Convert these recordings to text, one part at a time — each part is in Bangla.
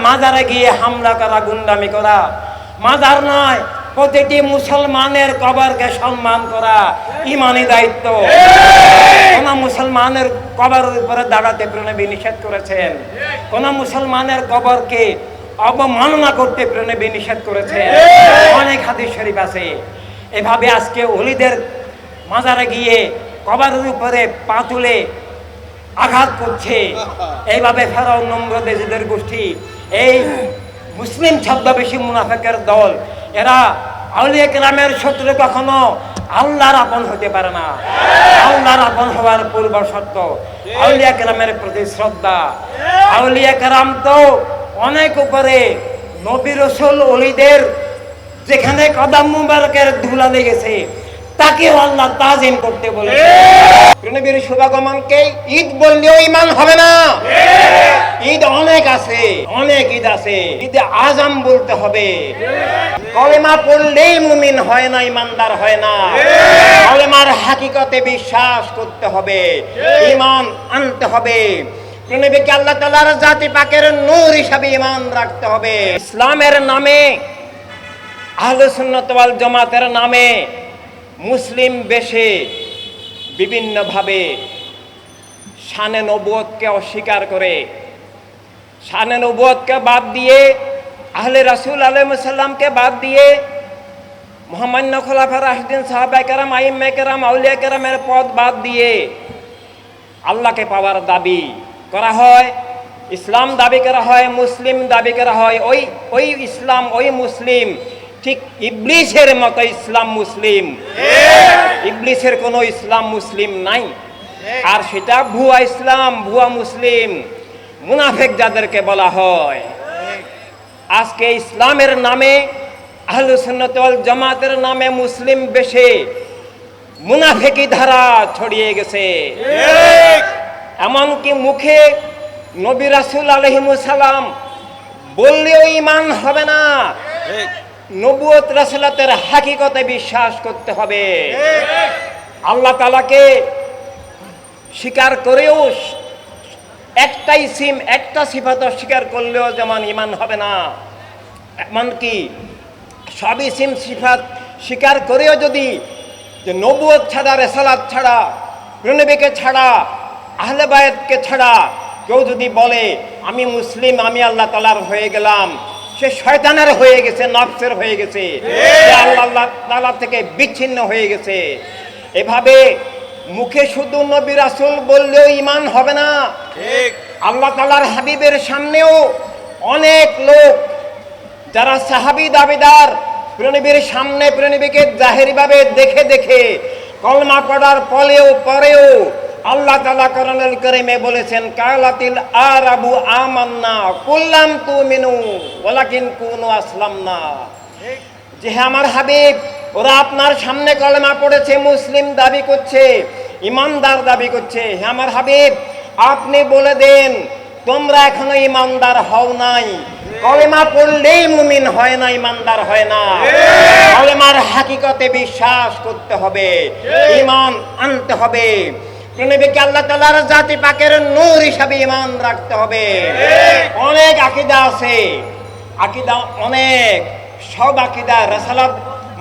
মাজারে গিয়ে হামলা করা, গুন্ডামি করা। মাজার নয়, প্রতিটি মুসলমানের কবরকে সম্মান করা ইমানি দায়িত্ব। কোন মুসলমানের কবরের উপরে দাঁড়াতে প্রেনবী নিষেধ করেছেন, কোন মুসলমানের কবরকে অবমাননা করতে প্রেনবী নিষেধ করেছেন। অনেক হাদিস শরীফ আছে। এভাবে আজকে ওলিদের মাজারে গিয়ে কবরের উপরে পা তুলে আঘাত করছে। এইভাবে ফেরাউন, নমরুদ, এজিদের গোষ্ঠী, এই মুসলিম ছদ্মবেশী মুনাফিকের দল, এরা আউলিয়া কেরামের শত্রু কখনো আল্লাহর আপন হতে পারে না। আল্লাহর আপন হওয়ার পূর্ব শর্ত আউলিয়া কেরামের প্রতি শ্রদ্ধা। আউলিয়া কেরাম তো অনেক উপরে, নবী রাসূল ওলিদের যেখানে কদম মুবারকের ধুলা লেগেছে তাকেও আল্লাহ তাজিম করতে বলেছে। নবীর শুভাগমনকে ঈদ বললেও ঈমান হবে না। ঈদ অনেক আছে, অনেক ঈদ আছে। ঈদে আজম বলতে হবে। কলেমা পড়লেই মুমিন হয় না, ঈমানদার হয় না। কলেমার হাকিকতে বিশ্বাস করতে হবে, ঈমান আনতে হবে। নবীকে আল্লাহ তাআলার জাতি পাকের নূর হিসাবে ঈমান রাখতে হবে। ইসলামের নামে, আহলে সুন্নাত ওয়াল জামাতের নামে মুসলিম বেশে বিভিন্নভাবে শানে নবুয়তকে অস্বীকার করে, শানে নবুয়তকে বাদ দিয়ে, আহলে রাসূল আলাইহিস সালামকে বাদ দিয়ে, মুহাম্মদ খোলাফা রাশিদিন, সাহাবায়ে কেরাম, আইম্মায়ে কেরাম, আউলিয়া কেরামের পদ বাদ দিয়ে আল্লাহকে পাওয়ার দাবি করা হয়, ইসলাম দাবি করা হয়, মুসলিম দাবি করা হয়। ওই ইসলাম, ওই মুসলিম ঠিক ইবলিসের মতো ইসলাম মুসলিম। ইবলিসের কোনো ইসলাম মুসলিম নাই। আর সেটা ভুয়া ইসলাম, ভুয়া মুসলিম, মুনাফিক যাদেরকে বলা হয়। আজকে ইসলামের নামে, আহলে সুন্নাত ওয়াল জামাতের নামে মুসলিম বেশে মুনাফিকি ধারা ছড়িয়ে গেছে। এমনকি মুখে নবী রাসূল আলাইহিস সালাম বললেও ঈমান হবে না। নবুয়ত রাসূলাতের হাকিকতে বিশ্বাস করতে হবে। আল্লাহ তাআলাকে স্বীকার করেও একটাই সিম, একটা সিফাত স্বীকার করলেও যেমন ঈমান হবে না, এমনকি সবই সিম সিফাত স্বীকার করেও যদি যে নবুয়ত ছাড়া, রিসালাত ছাড়া, নবীকে ছাড়া, আহলে বায়াতকে ছাড়া কেউ যদি বলে আমি মুসলিম, আমি আল্লাহ তাআলার হয়ে গেলাম, সে শয়তানের হয়ে গেছে, নফসের হয়ে গেছে, সে আল্লাহ তাআলা থেকে বিচ্ছিন্ন হয়ে গেছে। এভাবে মুখে শুধু নবী রাসূল বললেও ঈমান হবে না। আল্লাহ তাআলার হাবিবের সামনেও অনেক লোক যারা সাহাবী দাবিদার, প্রেনবীর সামনে প্রেনবীকে জাহেরিভাবে দেখে দেখে কলমা পড়ার পরেও আল্লাহ তাআলা কোরআনুল কারীমে বলেছেন, কালাতিল আরাবু আমান্না কুল্লাম তুমিনু ওয়ালাকিন কুনু আসলামনা। যে আমার হাবিব, ওরা আপনার সামনে কলেমা পড়েছে, মুসলিম দাবি করছে, ইমানদার দাবি করছে। হে আমার হাবিব, আপনি বলে দেন তোমরা এখনো ইমানদার হও নাই। কলেমা পড়লেই মুমিন হয় না, ইমানদার হয় না। কলেমার হাকিকতে বিশ্বাস করতে হবে, ঈমান আনতে হবে। নবীকে আল্লাহ তাআলার জাতি পাকের নূর হিসাবে ঈমান রাখতে হবে। অনেক আকীদা আছে, আকীদা অনেক, সব আকীদা রাসালাত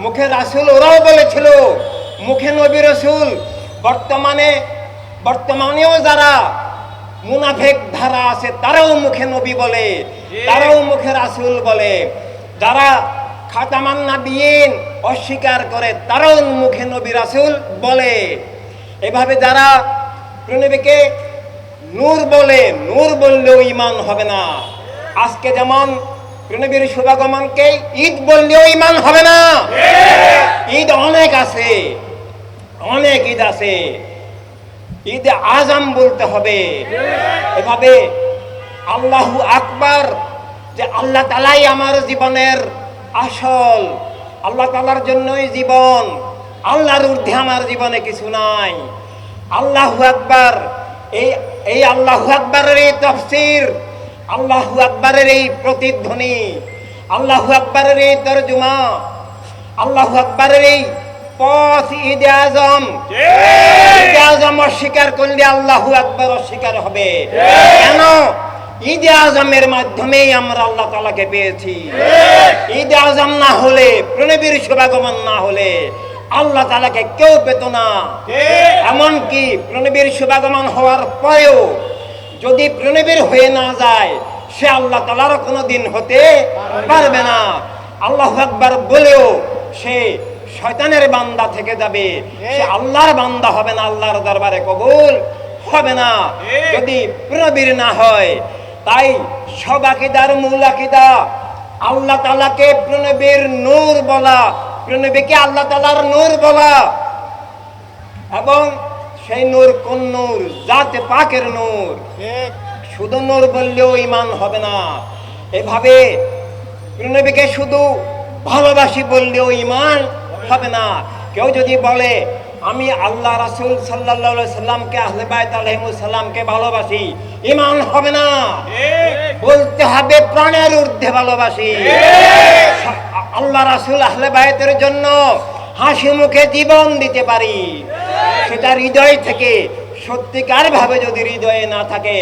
মুখে রাসূল ওরাও বলেছিল, মুখে নবী রাসূল। বর্তমানেও যারা মুনাফিক ধারা আছে তারাও মুখে নবী বলে, তারাও মুখে রাসূল বলে। যারা খাতামান নাবিয়িন অস্বীকার করে তারাও মুখে নবী রাসূল বলে। এভাবে যারা নবীকে নূর বলে, নূর বললেও ঈমান হবে না। আজকে যেমন নবীর শুভাগমনকে ঈদ বললেও ঈমান হবে না। ঈদ অনেক আছে, অনেক ঈদ আছে। ঈদে আজম বলতে হবে। এভাবে আল্লাহু আকবার, যে আল্লাহ তাআলাই আমার জীবনের আসল, আল্লাহ তাআলার জন্যই জীবন, আল্লাহর ঊর্ধ্বে আমার জীবনে কিছু নাই। আল্লাহু আকবার, এই আল্লাহু আকবারের এই তাফসীর, আল্লাহু আকবারের এই প্রতিধ্বনি, আল্লাহু আকবারের এই তরজমা, আল্লাহু আকবারের এই পথ ঈদে আজম। ঈদে আজম অস্বীকার করলে আল্লাহু আকবার অস্বীকার হবে। কেন? ঈদে আজমের মাধ্যমেই আমরা আল্লাহ তাআলাকে পেয়েছি। ঈদে আজম না হলে, প্রণবীর শুভাগমন না হলে আল্লাহ তাআলাকে কেউ পেত না। এমনকি প্রণবীর শুভাগমন হওয়ার পরেও যদি প্রণবীর হয়ে না যায়, সে আল্লাহ তাআলার কোনো দিন হতে পারবে না। আল্লাহু আকবার বলেও সে শয়তানের বান্দা থেকে যাবে, সে আল্লাহর বান্দা হবে না, আল্লাহর দরবারে কবুল হবে না যদি প্রণবীর না হয়। তাই সব আকীদার মূল আকীদা আল্লাহ তাআলাকে প্রণবীর নূর বলা, প্রণবীকে আল্লাহ তাআলার নূর বলা। এবং সেই নূর কোন নূর? জাতে পাকের নূর। শুধু নূর বললেও ঈমান হবে না। এভাবে প্রণবীকে শুধু ভালোবাসি বললেও ঈমান হবে না। কেউ যদি বলে আমি আল্লাহ রাসূল সাল্লাল্লাহু আলাইহি সাল্লামকে, আহলে বাইত আলাইহিমুস সালামকে ভালোবাসি, ঈমান হবে না। বলতে হবে প্রাণের ঊর্ধ্বে ভালোবাসি। আল্লাহ রাসূল আহলে বাইতের জন্য হাসি মুখে জীবন দিতে পারি, সেটা হৃদয় থেকে সত্যিকার ভাবে যদি হৃদয়ে না থাকে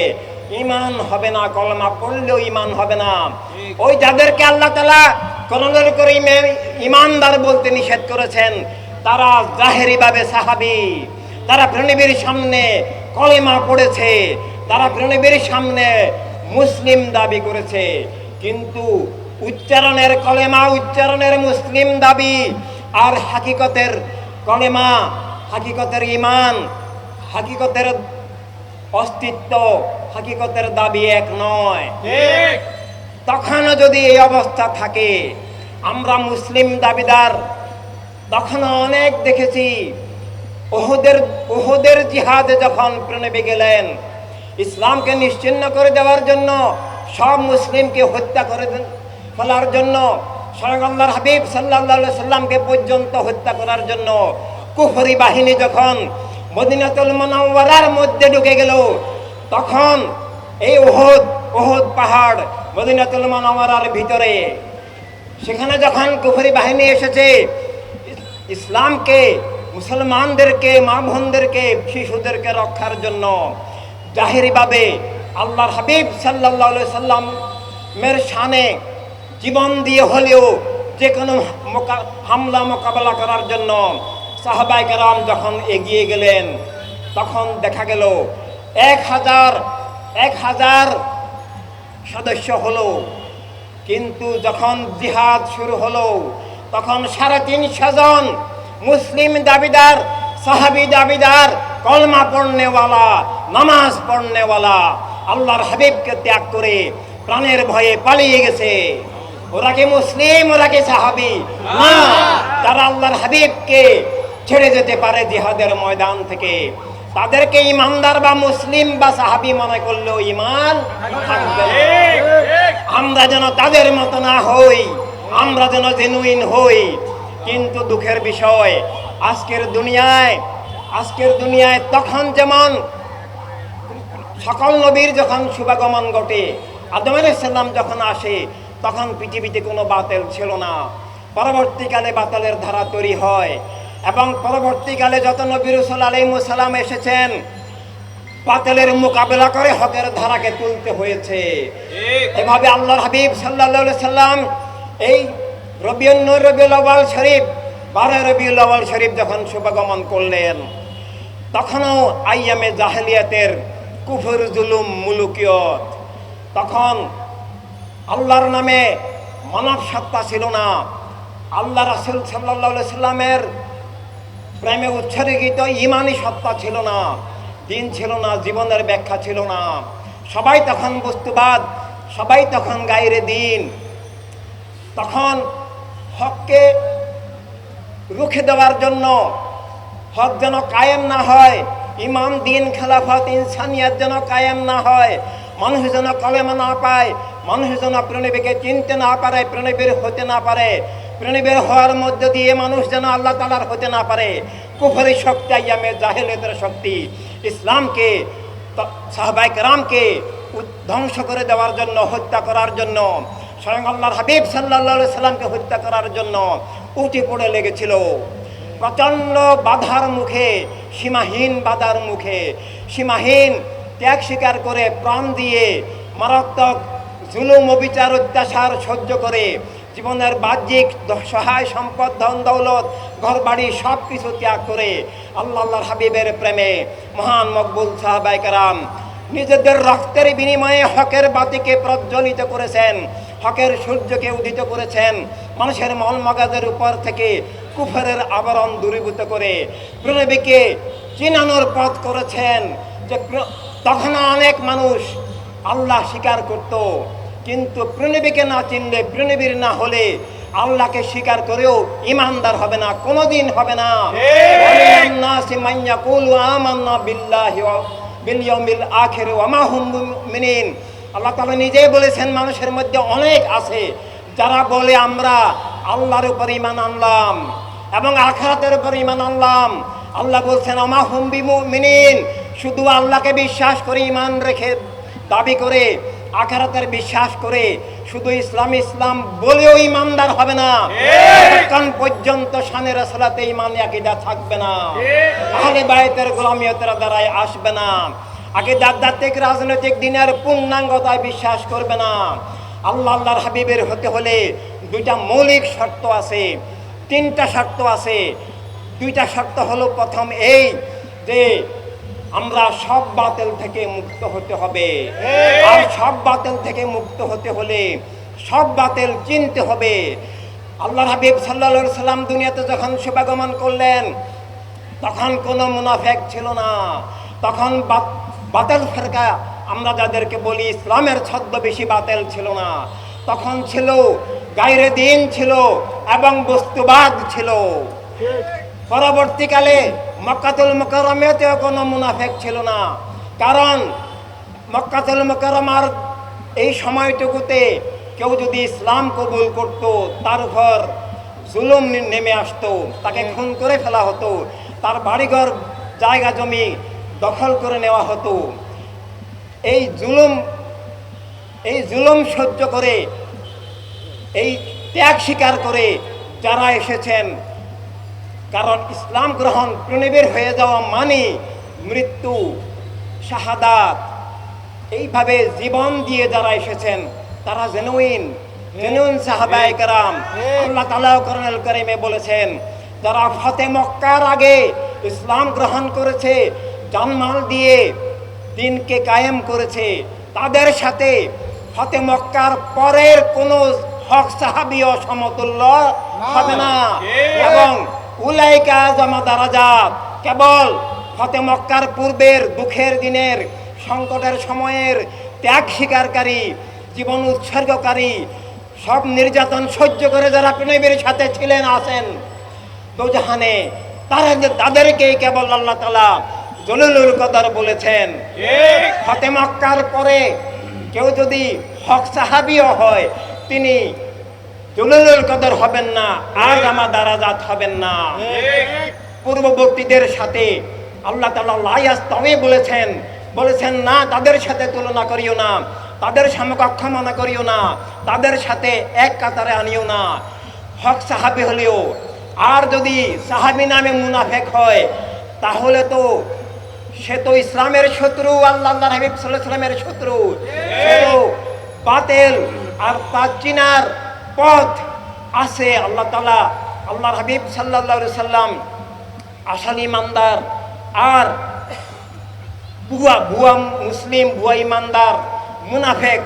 ঈমান হবে না। কলমা পড়লেও ঈমান হবে না। ওই যাদেরকে আল্লাহ তাআলা কলমের করে ঈমানদার বলতে নিষেধ করেছেন, তারা জাহেরি ভাবে সাহাবী, তারা প্রণবীর সামনে কলেমা পড়েছে, তারা প্রণবীর সামনে মুসলিম দাবি করেছে, কিন্তু উচ্চারণের কলেমা, উচ্চারণের মুসলিম দাবি আর হাকিকতের কলেমা, হাকিকতের ঈমান, হাকিকতের অস্তিত্ব, হাকিকতের দাবি এক নয়। তখনও যদি এই অবস্থা থাকে, আমরা মুসলিম দাবিদার তখনও অনেক দেখেছি। উহুদের জিহাদে যখন প্রণবী গেলেন ইসলামকে নিশ্চিহ্ন করে দেওয়ার জন্য, সব মুসলিমকে হত্যা করে ফেলার জন্য, স্বয়ং আল্লাহর হাবিব সাল্লাল্লাহু আলাইহি সাল্লামকে পর্যন্ত হত্যা করার জন্য কুফরি বাহিনী যখন মদিনাতুল মুনাওয়ারার মধ্যে ঢুকে গেল, তখন এই উহুদ পাহাড় মদিনাতুল মুনাওয়ারার ভিতরে, সেখানে যখন কুফরি বাহিনী এসেছে ইসলামকে, মুসলমানদেরকে, মা বোনদেরকে, শিশুদেরকে রক্ষার জন্য জাহেরিভাবে আল্লাহর হাবিব সাল্লাল্লাহু আলাইহি সাল্লামের শানে জীবন দিয়ে হলেও যে কোনো হামলা মোকাবেলা করার জন্য সাহাবায়ে কেরাম যখন এগিয়ে গেলেন, তখন দেখা গেল 1000 সদস্য হলো, কিন্তু যখন জিহাদ শুরু হলো তখন 350 জন মুসলিম দাবিদার, সাহাবী দাবিদার, কলমা পড়নেওয়ালা, নামাজ পড়নেওয়ালা আল্লাহর হাবিবকে ত্যাগ করে প্রাণের ভয়ে পালিয়ে গেছে। ওরা কি মুসলিম? ওরা কি সাহাবী? না, তারা আল্লাহর হাবিবকে ছেড়ে যেতে পারে জিহাদের ময়দান থেকে। তাদেরকে ইমানদার বা মুসলিম বা সাহাবী মনে করলেও ঈমান থাকবে। আমরা যেন তাদের মতো না হই, আমরা যেন জেনুইন হই। কিন্তু দুঃখের বিষয়, আজকের দুনিয়ায় তখন যেমন সকল নবীর যখন শুভাগমন ঘটে, আদম আলাইহিস সালাম যখন আসে, তখন পৃথিবীতে কোনো বাতিল ছিল না। পরবর্তীকালে বাতিলের ধারা তৈরি হয় এবং পরবর্তীকালে যত নবী রাসূল আলাইহিস সালাম এসেছেন, বাতিলের মোকাবেলা করে হকের ধারাকে তুলতে হয়েছে। এভাবে আল্লাহর হাবিব সাল্লাল্লাহু আলাইহি সাল্লাম এই রবিউল আউয়াল শরীফ, 12 রবিউল আউয়াল শরীফ যখন শুভাগমন করলেন, তখনও আইয়ামে জাহেলিয়াতের কুফর, জুলুম, মুলুকিয়ত, তখন আল্লাহর নামে মানব সত্তা ছিল না। আল্লাহ রাসূল সাল্লাল্লাহু আলাইহি সাল্লামের প্রেমে উৎসর্গিত ঈমানি সত্তা ছিল না, দিন ছিল না, জীবনের ব্যাখ্যা ছিল না। সবাই তখন বস্তুবাদ, সবাই তখন গায়রে দিন। তখন হককে রুখে দেওয়ার জন্য, হক যেন কায়েম না হয়, ইমাম, দিন, খেলাফত, ইনসানিয়াত যেন কায়েম না হয়, মানুষ যেন কলেমা না পায়, মানুষ যেন প্রণবীকে চিনতে না পারে, প্রণবীর হতে না পারে, প্রণবীর হওয়ার মধ্য দিয়ে মানুষ যেন আল্লাহ তাআলার হতে না পারে। কুফরি শক্তি, আইয়ামে জাহেলিয়াতের শক্তি ইসলামকে, সাহাবায়ে কেরামকে ধ্বংস করে দেওয়ার জন্য, হত্যা করার জন্য, স্বয়ং আল্লাহর হাবিব সাল্লাল্লাহু আলাইহি সাল্লামকে হত্যা করার জন্য উঠে পড়ে লেগেছিল। প্রচণ্ড বাধার মুখে, সীমাহীন বাধার মুখে, সীমাহীন ত্যাগ স্বীকার করে প্রাণ দিয়ে মারাত্মক জুলুম অবিচার অত্যাচার সহ্য করে জীবনের বাহ্যিক সহায় সম্পদ ধন দৌলত ঘর বাড়ি সব কিছু ত্যাগ করে আল্লাহর হাবিবের প্রেমে মহান মকবুল সাহাবায়ে কেরাম নিজেদের রক্তের বিনিময়ে হকের বাতিকে প্রজ্বলিত করেছেন, হকের সূর্যকে উদিত করেছেন, মানুষের মল মগজের উপর থেকে কুফরের আবরণ দূরীভূত করে প্রণবীকে চিনানোর পথ করেছেন। যে তখন অনেক মানুষ আল্লাহ স্বীকার করত, কিন্তু প্রণবীকে না চিনলে, প্রণবীর না হলে আল্লাহকে স্বীকার করেও ইমানদার হবে না, কোনোদিন হবে না। আল্লাহ তাআলা নিজেই বলেছেন, মানুষের মধ্যে অনেক আছে যারা বলে আমরা আল্লাহর উপর ঈমান আনলাম এবং আখিরাতের উপর ঈমান আনলাম। আল্লাহ বলছেন ওমা হুম বিমুমিনিন, শুধু আল্লাহকে বিশ্বাস করে ঈমান রেখে দাবি করে আখিরাতের বিশ্বাস করে শুধু ইসলাম ইসলাম বলেও ইমানদার হবে না, ততক্ষণ পর্যন্ত শানে রাসূলাতে ঈমান আকীদা থাকবে না, আহলে বাইতের গোলামিয়তের দ্বারাই আসবে না, আধ্যাত্মিক রাজনৈতিক দিনের পূর্ণাঙ্গতায় বিশ্বাস করবে না। আল্লাহর হাবিবের হতে হলে দুইটা মৌলিক শর্ত আছে, তিনটা শর্ত আছে। দুইটা শর্ত হলো, প্রথম এই যে আমরা সব বাতিল থেকে মুক্ত হতে হবে, আর সব বাতিল থেকে মুক্ত হতে হলে সব বাতিল চিনতে হবে। আল্লাহর হাবিব সাল্লাল্লাহু আলাইহি সাল্লাম দুনিয়াতে যখন শুভাগমন করলেন তখন কোনো মুনাফিক ছিল না, তখন বাতিল ফিরকা আমরা যাদেরকে বলি ইসলামের ছদ্মবেশী বাতিল ছিল না, তখন ছিল গায়রে দ্বীন ছিল এবং বস্তুবাদ ছিল। পরবর্তীকালে মক্কাতুল মুকাররমাতেও কোনো মুনাফিক ছিল না, কারণ মক্কাতুল মুকাররমার এই সময়টুকুতে কেউ যদি ইসলাম কবুল করত তার উপর জুলুম নেমে আসতো, তাকে খুন করে ফেলা হতো, তার বাড়িঘর জায়গা জমি দখল করে নেওয়া হতো। এই জুলুম সহ্য করে, এই ত্যাগ স্বীকার করে যারা এসেছেন, কারণ ইসলাম গ্রহণ প্রণবীর হয়ে যাওয়া মানে মৃত্যু, শাহাদাত, এইভাবে জীবন দিয়ে যারা এসেছেন তারা জেনুইন সাহাবায়ে কেরাম। আল্লাহ তাআলা কোরআনুল কারীমে বলেছেন, যারা ফতে মক্কার আগে ইসলাম গ্রহণ করেছে, জানমাল দিয়ে দিনকে কায়েম করেছে, তাদের সাথে ফতে মক্কার পরের কোনো হক সাহাবীও সমতুল্য হবে না। এবং উলাইকা জামা দারাজাত, কেবল ফতে মক্কার পূর্বের দুঃখের দিনের সংকটের সময়ের ত্যাগ স্বীকারকারী, জীবন উৎসর্গকারী, সব নির্যাতন সহ্য করে যারা নবীর সাথে ছিলেন আছেন দোজাহানে, তাদেরকে কেবল আল্লাহ তাআলা জলিলুল কদর বলেছেন। ফতে মক্কার পরে কেউ যদি হক সাহাবীও হয় তিনি জলিলুল কদর হবেন না, আর জামা দারাজাত হবেন না। পূর্ববর্তীদের সাথে আল্লাহ তাআলা লা ইয়াস্তাওয়ী বলেছেন না, তাদের সাথে তুলনা করিও না, তাদের সমকক্ষ মনে করিও না, তাদের সাথে এক কাতারে আনিও না। হক সাহাবী হলেও আর যদি সাহাবী নামে মুনাফিক হয় তাহলে তো সে তো ইসলামের শত্রু, আল্লাহর হাবিব সাল্লাল্লাহু আলাইহি ওয়াসাল্লামের শত্রু, সে তো বাতিল। আর তার চিনার পথ আছে আল্লাহ তাআলা, আল্লাহর হাবিব সাল্লাল্লাহু আলাইহি ওয়াসাল্লাম আসল ইমানদার আর ভুয়া মুসলিম, ভুয়া ইমানদার, মুনাফিক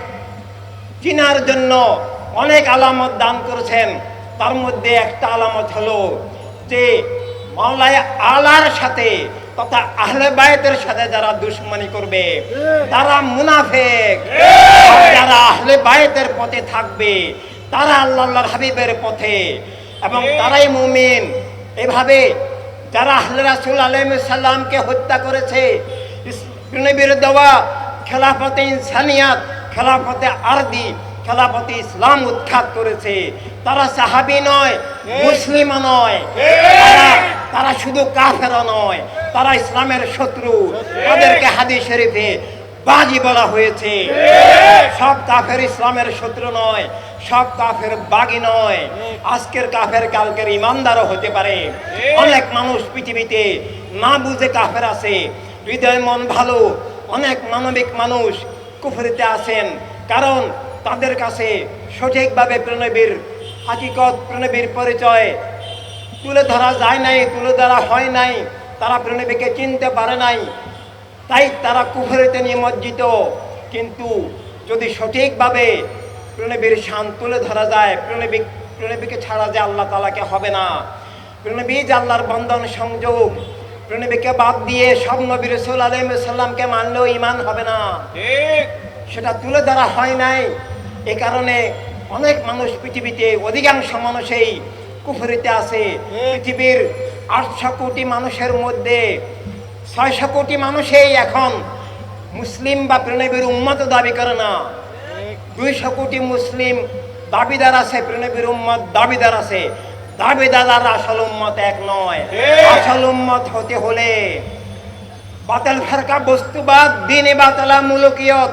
চিনার জন্য অনেক আলামত দান করেছেন। তার মধ্যে একটা আলামত হলো যে মাওলানা আলার সাথে তথা আহলে বায়তের সাথে যারা দুশমনি করবে তারা মুনাফিক, যারা আহলে বায়তের পথে থাকবে তারা আল্লাহর হাবিবের পথে এবং তারাই মুমিন। এভাবে যারা আহলে রাসূল আলাইহিস সালামকে হত্যা করেছে, নবীর দেওয়া খেলাফতে ইনসানিয়াত, খেলাফতে আরদি, খেলাফতে ইসলাম উৎখাত করেছে, তারা সাহাবী নয়, মুসলিম নয়, তারা শুধু কাফেরও নয়, তারা ইসলামের শত্রু। তাদেরকে হাদিস শরীফে বাগী বলা হয়েছে। সব কাফের ইসলামের শত্রু নয়, সব কাফের বাগী নয়। আজকের কাফের কালকের ইমানদারও হতে পারে। অনেক মানুষ পৃথিবীতে না বুঝে কাফের আছে, হৃদয় মন ভালো, অনেক মানবিক মানুষ কুফরিতে আছেন, কারণ তাদের কাছে সঠিকভাবে প্রণবীর হাকিকত, প্রণবীর পরিচয় তুলে ধরা যায় নাই, তুলে ধরা হয় নাই, তারা প্রণবীকে চিনতে পারে নাই, তাই তারা কুফরিতে নিমজ্জিত। কিন্তু যদি সঠিকভাবে প্রণবীর শান তুলে ধরা যায়, প্রণবীকে ছাড়া যে আল্লাহ তাআলাকে হবে না, প্রণবী যে আল্লাহর বন্ধন সংযোগ, প্রণবীকে বাদ দিয়ে সব নবী রাসূল আলাইহিস সালামকে মানলেও ঈমান হবে না, সেটা তুলে ধরা হয় নাই। এ কারণে অনেক মানুষ পৃথিবীতে, অধিকাংশ মানুষই কুফরিতে আছে। পৃথিবীর 800 কোটি মানুষের মধ্যে 600 কোটি মানুষই এখন মুসলিম বা প্রণবীর উম্মত দাবি করে না। 200 কোটি মুসলিম দাবিদার আছে, প্রণবীর উম্মত দাবিদার আছে। দাবিদার আর আসল উম্মত এক নয়। আসল উম্মত হতে হলে বাতিল ফিরকা, বস্তুবাদ, দ্বীনে বাতিলা, মুলুকিয়ত,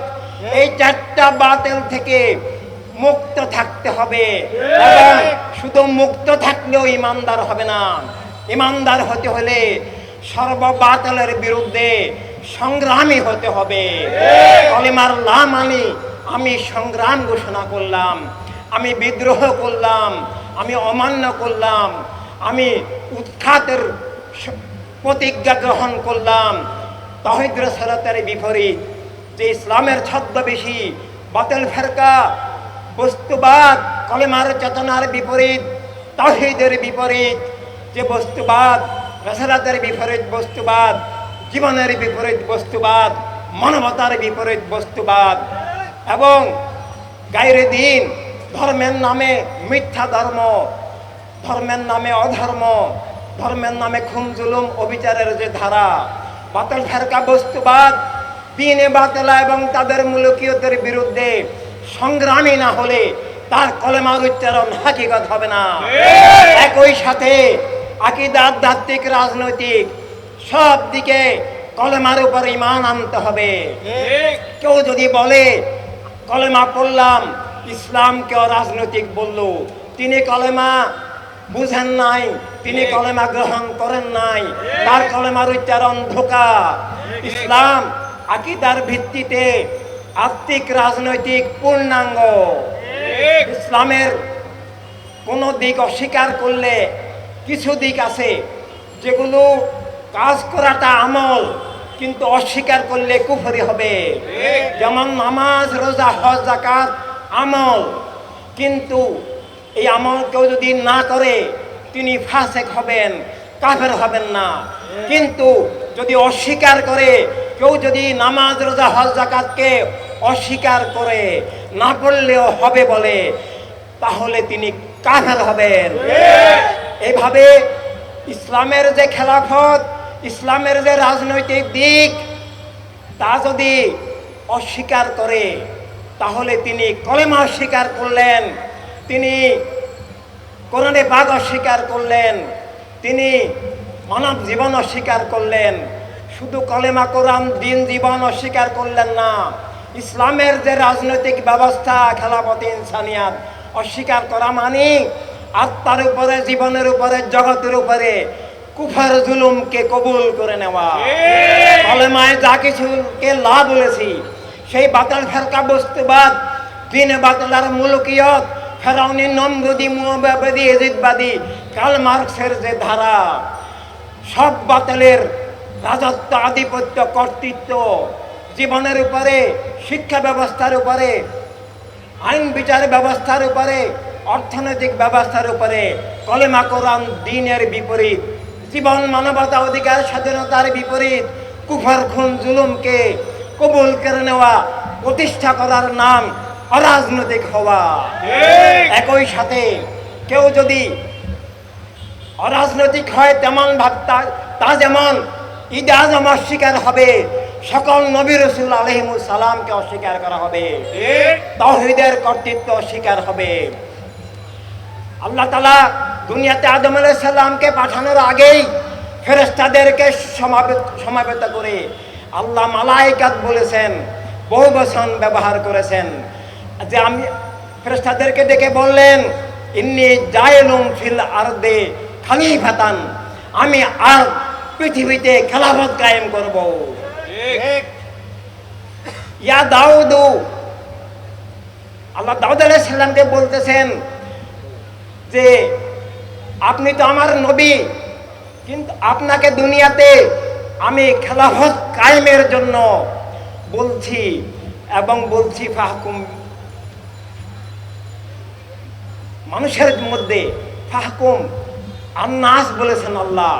এই 4টা বাতিল থেকে মুক্ত থাকতে হবে। এবং শুধু মুক্ত থাকলেও ইমানদার হবে না। ইমানদার হতে হলে সর্ববাতিলের বিরুদ্ধে সংগ্রামী হতে হবে। কলেমার লা মানি আমি সংগ্রাম ঘোষণা করলাম, আমি বিদ্রোহ করলাম, আমি অমান্য করলাম, আমি উৎখাতের প্রতিজ্ঞা গ্রহণ করলাম। তাওহীদ রাসূলের বিপরীত যে ইসলামের ছদ্মবেশী বাতিল ফিরকা, বস্তুবাদ, কলেমার চেতনার বিপরীত, তাওহীদের বিপরীত যে বস্তুবাদ, রাসূলের বিপরীত বস্তুবাদ, জীবনের বিপরীত বস্তুবাদ, মানবতার বিপরীত বস্তুবাদ, এবং গায়রে দ্বীন, ধর্মের নামে মিথ্যা ধর্ম, ধর্মের নামে অধর্ম, ধর্মের নামে খুন জুলুম অবিচারের যে ধারা, বাতিল ফিরকা, বস্তুবাদ, দ্বীনে বাতিলা এবং তাদের মুলুকিয়তের বিরুদ্ধে সংগ্রামী না হলে তার কলেমার উচ্চারণ হাকিকত হবে না। একই সাথে আকীদা, আধ্যাত্মিক, রাজনৈতিক সব দিকে কলেমার উপর ঈমান আনতে হবে। কেউ যদি বলে কলেমা পড়লাম, ইসলামকেও রাজনৈতিক বলল, তিনি কলেমা বুঝেন নাই, তিনি কলেমা গ্রহণ করেন নাই, তার কলেমার উচ্চারণ ধোঁকা। ইসলাম আকীদার ভিত্তিতে আত্মিক, রাজনৈতিক পূর্ণাঙ্গ। ইসলামের কোনো দিক অস্বীকার করলে কিছু দিক আছে যেগুলো কাজ করাটা আমল, কিন্তু অস্বীকার করলে কুফরি হবে। যেমন নামাজ, রোজা, হজ, যাকাত আমল, কিন্তু এই আমল কেউ যদি না করে তিনি ফাসেক হবেন, কাফের হবেন না। কিন্তু যদি অস্বীকার করে, কেউ যদি নামাজ, রোজা, হজ, যাকাতকে অস্বীকার করে, না পড়লেও হবে বলে, তাহলে তিনি কাফের হবেন। এইভাবে ইসলামের যে খেলাফত, ইসলামের যে রাজনৈতিক দিক, তা যদি অস্বীকার করে তাহলে তিনি কলেমা অস্বীকার করলেন, তিনি কোরআনে পাক অস্বীকার করলেন, তিনি মানব জীবন অস্বীকার করলেন। শুধু কলেমা, কোরআন, দিন, জীবন অস্বীকার করলেন না, ইসলামের যে রাজনৈতিক ব্যবস্থা, খেলাফত, ইনসানিয়াত অস্বীকার করা মানে আত্মার উপরে, জীবনের উপরে, জগতের উপরে কুফর জুলুমকে কবুল করে নেওয়া। কলেমায় যা কিছুকে লা বলেছি, সেই বাতিল ফিরকা, বস্তুবাদ, দ্বীনে বাতিলার, মুলুকিয়ত, ফেরাউনি, নমরুদি, মুয়াবিদি, ইজিদবাদী, কার্ল মার্কসের যে ধারা, সব বাতিলের রাজত্ব, আধিপত্য, কর্তৃত্ব, জীবনের উপরে, শিক্ষা ব্যবস্থার উপরে, আইন বিচার ব্যবস্থার উপরে, অর্থনৈতিক ব্যবস্থার উপরে কলেমা, কোরআন, দ্বীনের বিপরীত, জীবন, মানবতা, অধিকার, স্বাধীনতার বিপরীত কুফর, খুন, জুলুমকে কবুল করে নেওয়া, প্রতিষ্ঠা করার নাম অরাজনৈতিক হওয়া। একই সাথে কেউ যদি অরাজনৈতিক হয়, তেমন তা যেমন ঈদে আজম অস্বীকার হবে, সকল নবী রাসূল আলাইহিমুস সালামকে অস্বীকার করা হবে, তাওহীদের কর্তৃত্ব অস্বীকার হবে। আল্লাহ তাআলা দুনিয়াতে আদম আলাইহিস সালামকে পাঠানোর আগেই ফেরেশতাদেরকে সমাবেত করে আল্লাহ মালায়েকাত বলেছেন, বহু বচন ব্যবহার করেছেন, যে আমি ফেরেশতাদেরকে ডেকে বললেন, ইন্নী জাইলুম ফিল আরদে খলিফাতান, আমি আর পৃথিবীতে খেলাফত কায়েম করব। ইয়া দাউদু, আল্লাহ দাউদ আলাইহিস সালামকে বলতেছেন যে আপনি তো আমার নবী, কিন্তু আপনাকে দুনিয়াতে আমি খেলাফত কায়েমের জন্য বলছি এবং বলছি ফাহকুম, মানুষের মধ্যে ফাহকুম আন্নাস বলেছেন আল্লাহ,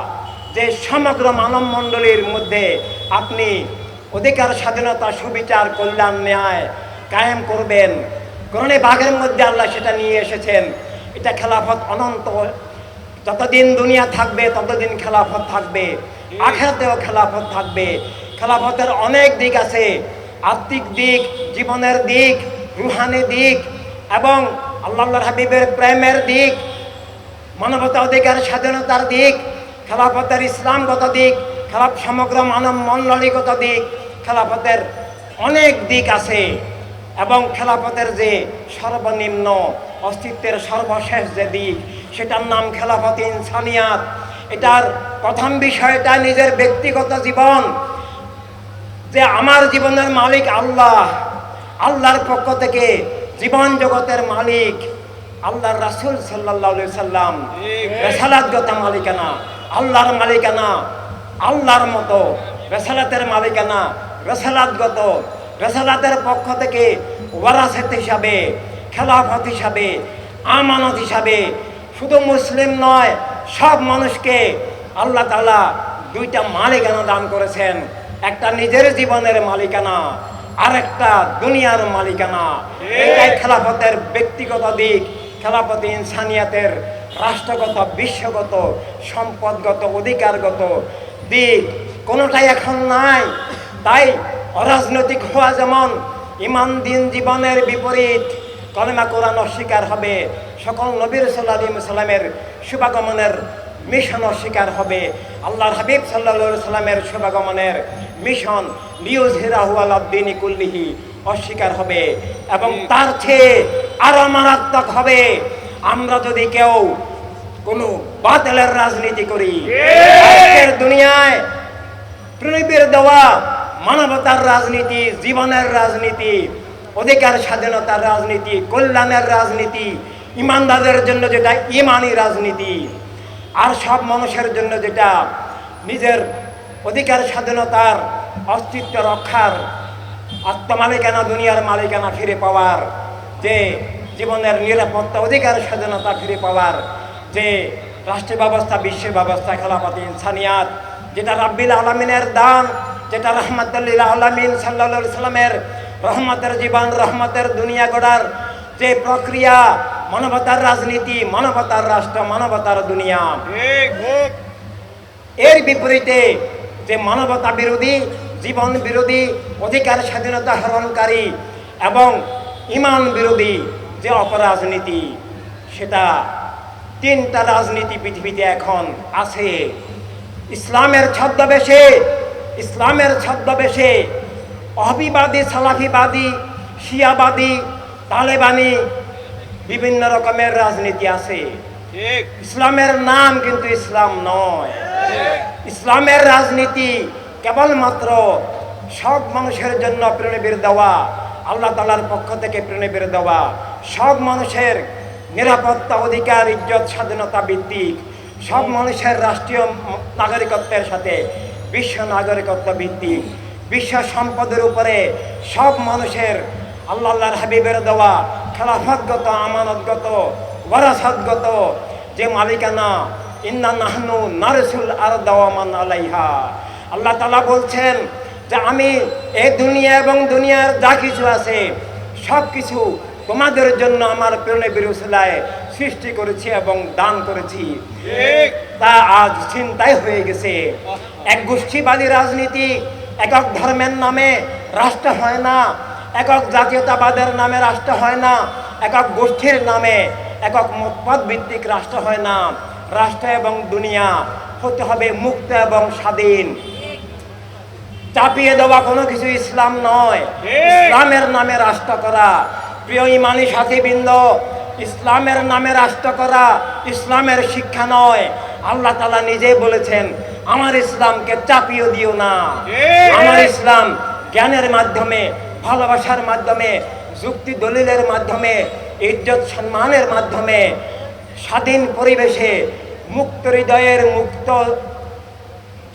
যে সমগ্র মানব মণ্ডলীর মধ্যে আপনি অধিকার, স্বাধীনতা, সুবিচার, কল্যাণ, ন্যায় কায়েম করবেন। কোরআনে বাগের মধ্যে আল্লাহ সেটা নিয়ে এসেছেন। এটা খেলাফত অনন্ত, যতদিন দুনিয়া থাকবে ততদিন খেলাফত থাকবে, আখিরাতেও খেলাফত থাকবে। খেলাফতের অনেক দিক আছে, আত্মিক দিক, জীবনের দিক, রুহানি দিক এবং আল্লাহর হাবিবের প্রেমের দিক, মানবতা অধিকার, স্বাধীনতার দিক, খেলাফতের ইসলামগত দিক, সমগ্র মানব মণ্ডলীগত দিক। খেলাফতের অনেক দিক আছে এবং খেলাফতের যে সর্বনিম্ন অস্তিত্বের সর্বশেষ যে দিক, সেটার নাম খেলাফত ইনসানিয়াত। এটার প্রথম বিষয়টা নিজের ব্যক্তিগত জীবন, যে আমার জীবনের মালিক আল্লাহ, আল্লাহর পক্ষ থেকে জীবন জগতের মালিক আল্লাহর রাসূল সাল্লাল্লাহু আলাইহি সাল্লাম, রিসালাতগত মালিকানা, আল্লাহর মালিকানা, আল্লাহর মতো রিসালাতের মালিকানা, রিসালাতগত, রিসালাতের পক্ষ থেকে ওয়ারাসাত হিসাবে, খেলাফত হিসাবে, আমানত হিসাবে শুধু মুসলিম নয়, সব মানুষকে আল্লাহ তাআলা দুইটা মালিকানা দান করেছেন। একটা নিজের জীবনের মালিকানা, আর একটা দুনিয়ার মালিকানা। এটাই খেলাফতের ব্যক্তিগত দিক, খেলাফত ইনসানিয়াতের রাষ্ট্রগত, বিশ্বগত, সম্পদগত, অধিকারগত দিক। কোনোটাই এখন নাই। তাই অরাজনৈতিক হওয়া যেমন ইমান, দিন, জীবনের বিপরীত, কলেমা কোরআন অস্বীকার হবে, সকল নবীর সাল্লাল্লাহু আলাইহি সাল্লামের শুভাগমনের মিশন অস্বীকার হবে, আল্লাহর হাবিব সাল্লাল্লাহু আলাইহি সাল্লামের শুভাগমনের মিশন লিইয়ুযহিরাহু আলাদ দীনি কুল্লিহি অস্বীকার হবে। এবং তার চেয়ে আরো মারাত্মক হবে আমরা যদি কেউ কোনো বাতিলের রাজনীতি করি। আজকের দুনিয়ায় প্রণীতের দেওয়া মানবতার রাজনীতি, জীবনের রাজনীতি, অধিকার স্বাধীনতার রাজনীতি, কল্যাণের রাজনীতি, ইমানদারদের জন্য যেটা ইমানি রাজনীতি, আর সব মানুষের জন্য যেটা নিজের অধিকার স্বাধীনতার অস্তিত্ব রক্ষার, আত্মমালিকানা, দুনিয়ার মালিকানা ফিরে পাওয়ার, যে জীবনের নিরাপত্তা, অধিকার স্বাধীনতা ফিরে পাওয়ার যে রাষ্ট্র ব্যবস্থা, বিশ্ব ব্যবস্থা, খেলাফত ইনসানিয়াত, যেটা রাব্বিল আলামিনের দান, যেটা রাহমাতুল লিল আলামিন সাল্লাল্লাহু আলাইহি সাল্লামের রহমতের জীবন, রহমতের দুনিয়া গড়ার যে প্রক্রিয়া, মানবতার রাজনীতি, মানবতার রাষ্ট্র, মানবতার দুনিয়া। এর বিপরীতে যে মানবতা বিরোধী, জীবন বিরোধী, অধিকার স্বাধীনতা হরণকারী এবং ইমান বিরোধী যে অপরাজনীতি, সেটা তিনটা রাজনীতি পৃথিবীতে এখন আছে। ইসলামের ছদ্মবেশে, ইসলামের ছদ্মবেশে অহবিবাদী, সালাফিবাদী, শিয়াবাদী, তালেবানি, বিভিন্ন রকমের রাজনীতি আছে। ইসলামের নাম কিন্তু ইসলাম নয়। ইসলামের রাজনীতি কেবলমাত্র সব মানুষের জন্য প্রণীবের দেওয়া, আল্লাহ তাআলার পক্ষ থেকে প্রণীবের দেওয়া, সব মানুষের নিরাপত্তা, অধিকার, ইজ্জত, স্বাধীনতা ভিত্তিক, সব মানুষের রাষ্ট্রীয় নাগরিকত্বের সাথে বিশ্ব নাগরিকত্ব ভিত্তিক, বিশ্ব সম্পদের উপরে সব মানুষের আল্লাহর হাবিবের দেওয়া খেলাফতগত, আমানতগত, ওয়ারাসাতগত যে মালিকানা, ইন্না নাহনু নারসুল আরদা ওয়া মান আলাইহা। আল্লাহ তাআলা বলছেন যে আমি এই দুনিয়া এবং দুনিয়ার যা কিছু আছে সব কিছু তোমাদের জন্য আমার প্রেরণের উসিলায় সৃষ্টি করেছি এবং দান করেছি। তা আজ চিন্তাই হয়ে গেছে। এক গোষ্ঠীবাদী রাজনীতি, একক ধর্মের নামে রাষ্ট্র হয় না, একক জাতীয়তাবাদের নামে রাষ্ট্র হয় না, একক গোষ্ঠীর নামে, একক মতপদ ভিত্তিক রাষ্ট্র হয় না। রাষ্ট্র এবং দুনিয়া হতে হবে মুক্ত এবং স্বাধীন। চাপিয়ে দেওয়া কোনো কিছু ইসলাম নয়। ইসলামের নামে রাষ্ট্র করা, প্রিয় ইমানি সাথীবৃন্দ, ইসলামের নামে রাষ্ট্র করা ইসলামের শিক্ষা নয়। আল্লাহ তাআলা নিজেই বলেছেন, আমার ইসলামকে চাপিয়ে দিও না। আমার ইসলাম জ্ঞানের মাধ্যমে, ভালোবাসার মাধ্যমে, যুক্তি দলিলের মাধ্যমে, ইজ্জত সম্মানের মাধ্যমে, স্বাধীন পরিবেশে, মুক্ত হৃদয়ের মুক্ত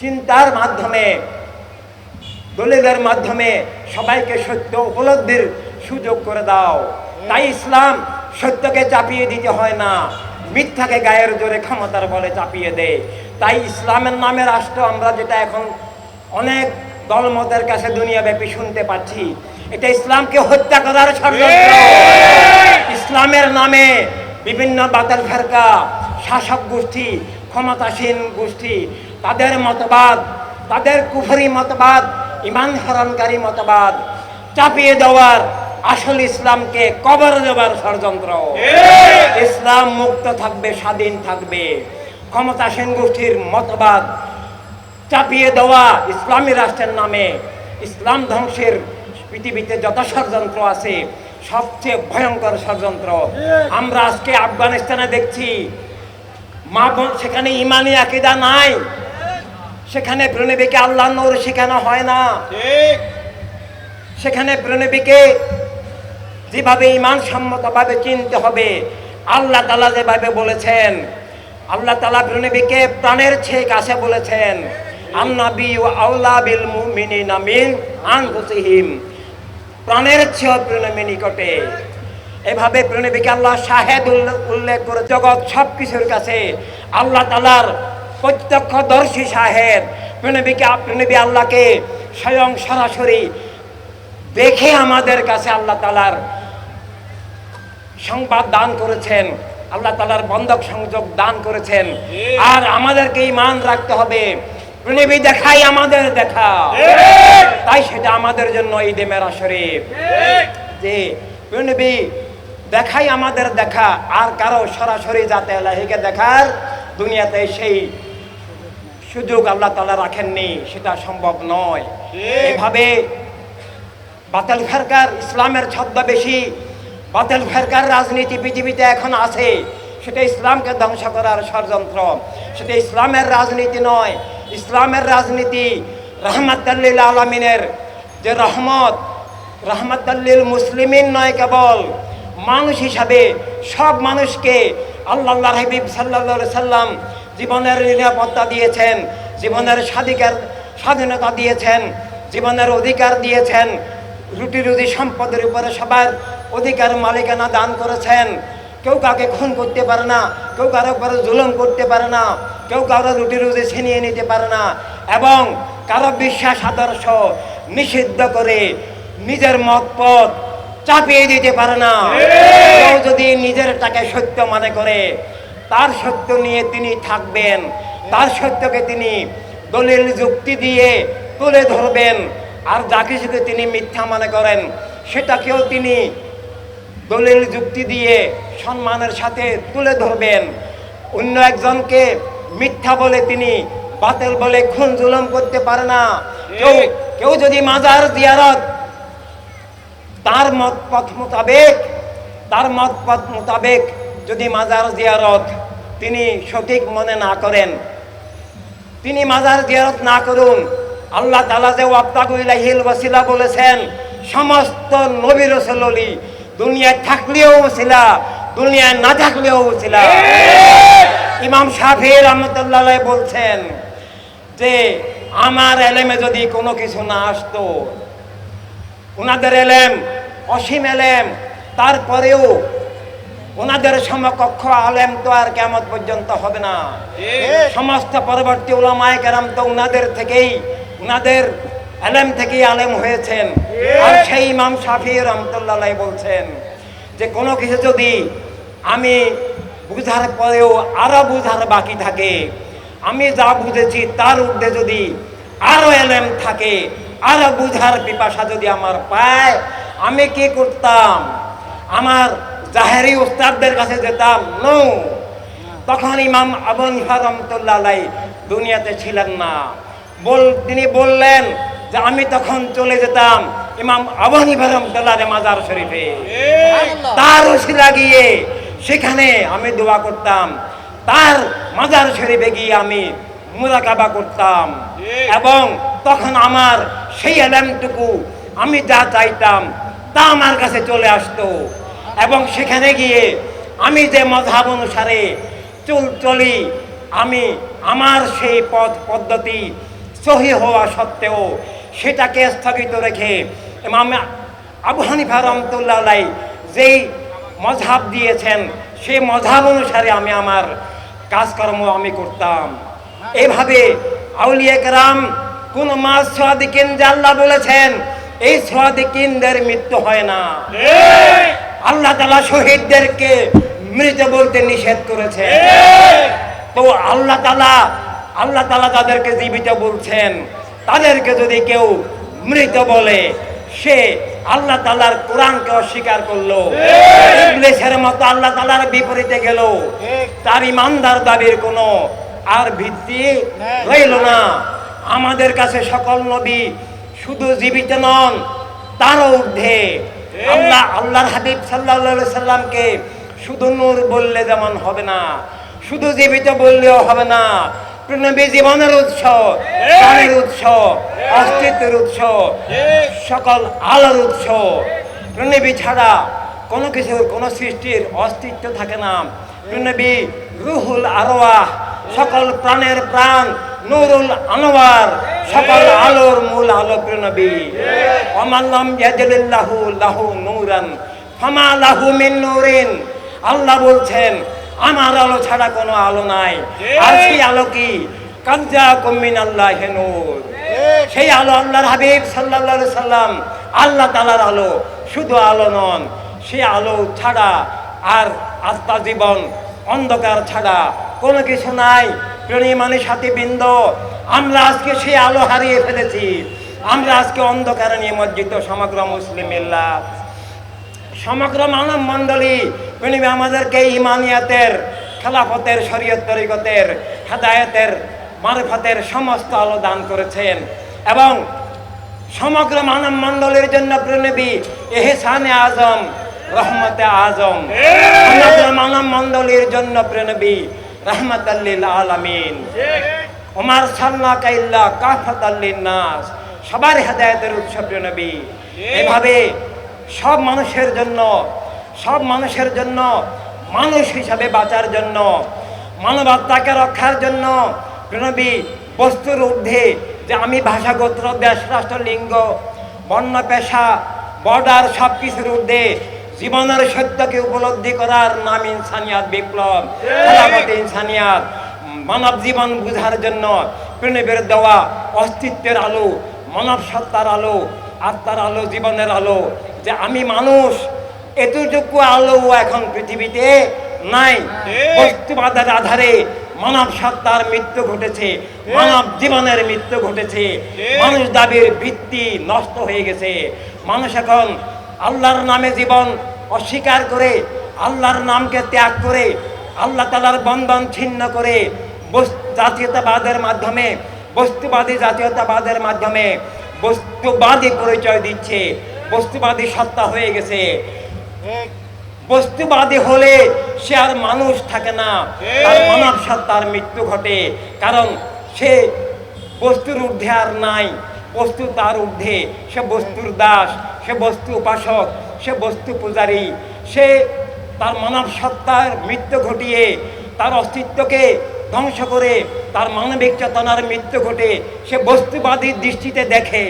চিন্তার মাধ্যমে, দলিলের মাধ্যমে সবাইকে সত্য উপলব্ধির সুযোগ করে দাও। তাই ইসলাম সত্যকে চাপিয়ে দিতে হয় না, মিথ্যাকে গায়ের জোরে ক্ষমতার বলে চাপিয়ে দেয়। তাই ইসলামের নামে রাষ্ট্র আমরা যেটা এখন অনেক দলমতের কাছে দুনিয়াব্যাপী শুনতে পাচ্ছি, এটা ইসলামকে হত্যা করার ষড়যন্ত্র। ইসলামের নামে বিভিন্ন বাতিল ফেরকা, শাসক গোষ্ঠী, ক্ষমতাসীন গোষ্ঠী তাদের মতবাদ, তাদের কুফরি মতবাদ, ইমান হরণকারী মতবাদ চাপিয়ে দেওয়ার, আসল ইসলামকে কবর দেওয়ার ষড়যন্ত্র। ইসলাম মুক্ত থাকবে, স্বাধীন থাকবে। ক্ষমতাসীন গোষ্ঠীর মতবাদ চাপিয়ে দেওয়া ইসলামী রাষ্ট্রের নামে, ইসলাম ধ্বংসের পৃথিবীতে যত ষড়যন্ত্র আছে সবচেয়ে ভয়ঙ্কর ষড়যন্ত্র। আমরা আজকে আফগানিস্তানে দেখছি, মা বোন সেখানে ইমানি আকীদা নাই, সেখানে প্রণবীকে আল্লাহর নূর শেখানো হয় না। সেখানে প্রণবীকে যেভাবে ইমান সম্মতভাবে চিনতে হবে, আল্লাহ তাআলা যেভাবে বলেছেন, আল্লাহ তাআলা প্রণবীকে প্রাণের চেয়ে কাছে বলেছেন, আন-নাবিয়্যু আওলা বিল মুমিনিনা মিন আনফুসিহিম, প্রাণের চেয়ে প্রণবী নিকটে। এভাবে প্রণবীকে আল্লাহ শাহেদ উল্লেখ করে, জগৎ সব কিছুর কাছে আল্লাহ তাআলার প্রত্যক্ষদর্শী শাহেদ। প্রণবী আল্লাহকে স্বয়ং সরাসরি দেখে আমাদের কাছে আল্লাহ তাআলার সংবাদ দান করেছেন, আল্লাহ তাআলার বন্ধক সংযোগ দান করেছেন। আর আমাদেরকে ঈমান রাখতে হবে, প্রণবী দেখাই আমাদের দেখা। তাই সেটা আমাদের জন্য ঈদে মেরাজ শরীফ, যে প্রণবী দেখাই আমাদের দেখা। আর কারো সরাসরি জাতে ইলাহিকে দেখার দুনিয়াতে সেই সুযোগ আল্লাহ তাআলা রাখেননি, সেটা সম্ভব নয়। এভাবে বাতিল ফেরকার, ইসলামের ছদ্মবেশী বাতিল ফেরকার রাজনীতি পৃথিবীতে এখন আছে, সেটা ইসলামকে ধ্বংস করার ষড়যন্ত্র। সেটা ইসলামের রাজনীতি নয়। ইসলামের রাজনীতি রাহমাতাল লিল আলামিনের যে রহমত, রাহমাতাল লিল মুসলিমিন নয়, কেবল মানুষ হিসাবে সব মানুষকে আল্লাহর হাবিব সাল্লাল্লাহু আলাইহি সাল্লাম জীবনের নিরাপত্তা দিয়েছেন, জীবনের স্বাধীনতা দিয়েছেন, জীবনের অধিকার দিয়েছেন, রুটি রুজি সম্পদের উপরে সবার অধিকার মালিকানা দান করেছেন। কেউ কাউকে খুন করতে পারে না, কেউ কারো উপরে জুলুম করতে পারে না, কেউ কারো রুটি রুজি ছিনিয়ে নিতে পারে না, এবং কারো বিশ্বাস আদর্শ নিষিদ্ধ করে নিজের মত পথ চাপিয়ে দিতে পারে না। কেউ যদি নিজেরটাকে সত্য মনে করে, তার সত্য নিয়ে তিনি থাকবেন, তার সত্যকে তিনি দলিল যুক্তি দিয়ে তুলে ধরবেন। আর যা কিছুকে তিনি মিথ্যা মনে করেন, সেটাকেও তিনি দলিল যুক্তি দিয়ে সম্মানের সাথে তুলে ধরবেন। অন্য একজনকে মিথ্যা বলে তিনি বাতিল বলে খুন জুলুম করতে পারে না। কেউ যদি মাজার জিয়ারত তার মত পথ মোতাবেক যদি মাজার জিয়ারত তিনি সঠিক মনে না করেন, তিনি মাজার জিয়ারত না করুন। আল্লাহ তাআলা যে ওয়াবতাগু ইলাইহিল ওয়াসিলা বলেছেন, সমস্ত নবী রাসূল ওলি দুনিয়ায় থাকলেও ওসিলা, দুনিয়ায় না থাকলেও ওসিলা। ইমাম শাফিঈ রাহমাতুল্লাহ আলাইহি বলছেন যে আমার এলেমে যদি কোনো কিছু না আসতো, ওনাদের এলেম অসীম এলেম, তারপরেও ওনাদের সমকক্ষ আলেম তো আর কিয়ামত পর্যন্ত হবে না। সমস্ত পরবর্তী উলামায়ে কেরাম তো ওনাদের থেকেই, ওনাদের এলেম থেকেই আলেম হয়েছেন। আর সেই ইমাম শাফিঈ রাহমাতুল্লাহ আলাইহি বলছেন যে কোনো কিছু যদি আমি বুঝার পরেও আরো বুঝার বাকি থাকে, আমি যা বুঝেছি তার ঊর্ধ্বে যদি আরো এলেম থাকে, আরো বুঝার পিপাসা যদি আমার পায়, আমি কি করতাম? আমার জাহেরি উস্তাদদের কাছে যেতাম? নো। তখন ইমাম আবু হানিফা রাহমাতুল্লাহ আলাইহি দুনিয়াতে ছিলেন না। তিনি বললেন যে আমি তখন চলে যেতাম ইমাম আবু হানিফা রাহমাতুল্লাহ আলাইহি মাজার শরীফে, তার ওসিলা গিয়ে সেখানে আমি দোয়া করতাম, তার মাজার শরীফে গিয়ে আমি মুরাকাবা করতাম, এবং তখন আমার সেই এলেমটুকু আমি যা চাইতাম তা আমার কাছে চলে আসতো, এবং সেখানে গিয়ে আমি যে মযহাব অনুসারে চলি, আমি আমার সেই পদ্ধতি সহি হওয়া সত্ত্বেও সেটাকে স্থগিত রেখে ইমাম আবু হানিফা রাহমাতুল্লাহ আলাইহি যেই মযহাব দিয়েছেন সেই মযহাব অনুসারে আমি আমার কাজকর্ম আমি করতাম। এইভাবে আউলিয়া কেরাম কোন মা সাদিকিন যে আল্লাহ বলেছেন এই সাদিকিনদের মৃত্যু হয় না। আল্লাহ তাআলা শহীদদেরকে মৃত বলতে নিষেধ করেছে। তো আল্লাহ তাআলা তাদেরকে জীবিত বলছেন, তাদেরকে যদি কেউ মৃত বলে সে আল্লাহ তাআলার কোরআনকে অস্বীকার করলো, ইবলীসের মতো আল্লাহ তাআলার বিপরীতে গেল, তার ঈমানদার দাবির কোনো আর ভিত্তি রইল না। আমাদের কাছে সকল নবী শুধু জীবিত নন, তারও ঊর্ধ্বে। আল্লাহর হাবিব সাল্লাল্লাহু আলাইহি সাল্লামকে শুধু নূর বললে যেমন হবে না, শুধু জীবিত বললেও হবে না, নবী জীবনের উৎস, প্রাণের উৎস, অস্তিত্বের উৎস, সকল আলোর উৎস। নবী ছাড়া কোনো কিছুর কোনো সৃষ্টির অস্তিত্ব থাকে না। নবী রুহুল আরওয়াহ, সকল প্রাণের প্রাণ, নূরুল আনওয়ার, সকল আলোর মূল আলো নবী। ওমান লাম ইয়াজলিল্লাহু লাহু নূরান ফামা লাহু মিন নূরিন। আল্লাহ বলছেন আমার আলো ছাড়া কোনো আলো নাই। আর সেই আলো কি? কাদ জাআকুম মিনাল্লাহি নূর। সেই আলো আল্লাহর হাবিব সাল্লাল্লাহু আলাইহি সাল্লাম, আল্লাহ তাআলার আলো, শুধু আলো নন, সেই আলো ছাড়া আর আত্মা জীবন অন্ধকার ছাড়া কোনো কিছু নাই। প্রিয় মানে সাথীবৃন্দ, আমরা আজকে সেই আলো হারিয়ে ফেলেছি। আমরা আজকে অন্ধকারে নিমজ্জিত সমগ্র মুসলিম মিল্লাত, সমগ্র মানব মণ্ডলী। আমাদেরকে ইমানিয়াতের, খেলাফতের, শরীয়ত তরিকতের, হেদায়েতের, মারফতের সমস্ত আলো দান করেছেন, এবং সমগ্র মানব মণ্ডলীর জন্য প্রিয়নবী ইহসানে আজম, রহমতে আজম, সমগ্র মানব মণ্ডলীর জন্য প্রিয়নবী রাহমাতাল লিল আলামিন। ওমার সাল্লাকা ইল্লা কাফাতাল লিন্নাস, সবার হেদায়েতের উৎস প্রিয়নবী। এভাবে সব মানুষের জন্য, সব মানুষের জন্য, মানুষ হিসাবে বাঁচার জন্য, মানবাত্মাকে রক্ষার জন্য প্রিয়নবী বস্তুর ঊর্ধ্বে, যে আমি ভাষা, গোত্র, দেশ, রাষ্ট্র, লিঙ্গ, বর্ণ, পেশা, বর্ডার সব কিছুর ঊর্ধ্বে জীবনের সত্যকে উপলব্ধি করার নাম ইনসানিয়াত, বিপ্লব, খেলাফতে ইনসানিয়াত। মানব জীবন বুঝার জন্য প্রিয়নবীর দেওয়া অস্তিত্বের আলো, মানব সত্তার আলো, আত্মার আলো, জীবনের আলো, যে আমি মানুষ, এতটুকু আলো এখন পৃথিবীতে নাই। বস্তুবাদের আধারে মানব সত্তার মৃত্যু ঘটেছে, মানব জীবনের মৃত্যু ঘটেছে, মানুষ দাবির ভিত্তি নষ্ট হয়ে গেছে। মানুষ এখন আল্লাহর নামে জীবন অস্বীকার করে, আল্লাহর নামকে ত্যাগ করে, আল্লাহ তাআলার বন্ধন ছিন্ন করে জাতীয়তাবাদের মাধ্যমে, বস্তুবাদী জাতীয়তাবাদের মাধ্যমে বস্তুবাদী পরিচয় দিচ্ছে, বস্তুবাদী সত্তা হয়ে গেছে। বস্তুবাদী হলে সে আর মানুষ থাকে না, তার মানব সত্তার মৃত্যু ঘটে। কারণ সে বস্তুর ঊর্ধ্বে আর নাই, বস্তু তার ঊর্ধ্বে। সে বস্তুর দাস, সে বস্তু উপাসক, সে বস্তু পূজারী। সে তার মানব সত্তার মৃত্যু ঘটিয়ে, তার অস্তিত্বকে ধ্বংস করে, তার মানবিক চেতনার মৃত্যু ঘটে। সে বস্তুবাদীর দৃষ্টিতে দেখে,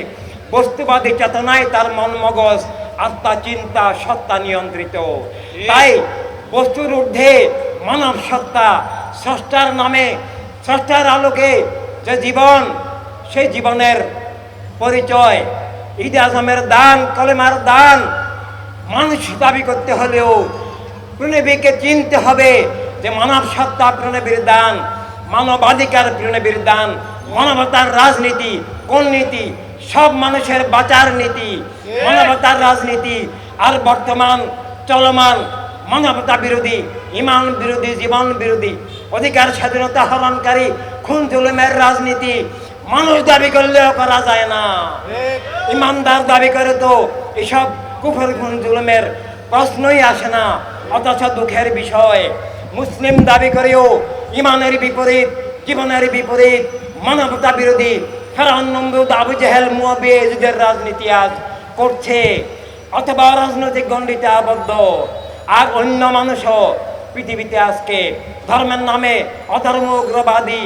বস্তুবাদী চেতনায় তার মন, মগজ, আত্মা, চিন্তা, সত্তা নিয়ন্ত্রিত। তাই বস্তুর ঊর্ধ্বে মানব সত্তা, স্রষ্টার নামে, স্রষ্টার আলোকে যে জীবন, সেই জীবনের পরিচয়, ঈদে আজমের দান, কলেমার দান মানুষ দাবি করতে হলেও প্রিয়নবীকে চিনতে হবে যে মানব সত্তা প্রিয়নবীর দান, মানবাধিকার প্রিয়নবীর দান, মানবতার রাজনীতি কোন নীতি? সব মানুষের বাঁচার নীতি, মানবতার রাজনীতি। আর বর্তমান চলমান মানবতা বিরোধী, ইমান বিরোধী, জীবন বিরোধী, অধিকার স্বাধীনতা হরণকারী, খুন জুলুমের রাজনীতি মানুষ দাবি করলেও করা যায় না। ইমানদার দাবি করে তো এসব কুফর, খুন জুলুমের প্রশ্নই আসে না। অথচ দুঃখের বিষয়, মুসলিম দাবি করেও ইমানের বিপরীত, জীবনের বিপরীত, মানবতা বিরোধী ফেরাউন, নমরুদ, আবু জেহেল, মুয়াবিয়া, ইয়াজিদের রাজনীতি আজ করছে অথবা রাজনৈতিক গণ্ডিতে আবদ্ধ। আর অন্য মানুষও পৃথিবীতে আজকে ধর্মের নামে অধর্ম উগ্রবাদী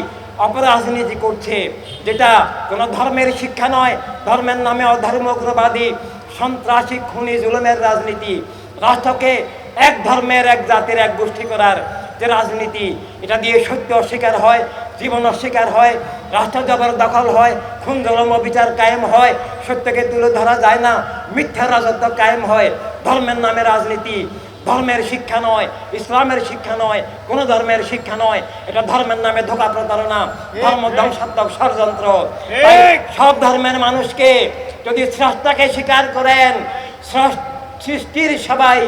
অপরাজনীতি করছে, যেটা কোনো ধর্মের শিক্ষা নয়। ধর্মের নামে অধর্ম উগ্রবাদী সন্ত্রাসী খুনি জুলুমের রাজনীতি, রাষ্ট্রকে এক ধর্মের এক জাতির এক গোষ্ঠী করার যে রাজনীতি, এটা দিয়ে সত্য অস্বীকার হয়, জীবন অস্বীকার হয়, রাষ্ট্র জবরদখল হয়, খুন জুলুম বিচার কায়েম হয়, সত্যকে তুলে ধরা যায় না, মিথ্যা রাজত্ব কায়েম হয়। ধর্মের নামে রাজনীতি ধর্মের শিক্ষা নয়, ইসলামের শিক্ষা নয়, কোনো ধর্মের শিক্ষা নয়। এটা ধর্মের নামে ধোঁকা প্রতারণা, ধর্ম ধ্বংসাত্মক ষড়যন্ত্র। তাই সব ধর্মের মানুষকে যদি স্রষ্টাকে স্বীকার করেন, সৃষ্টির সবাই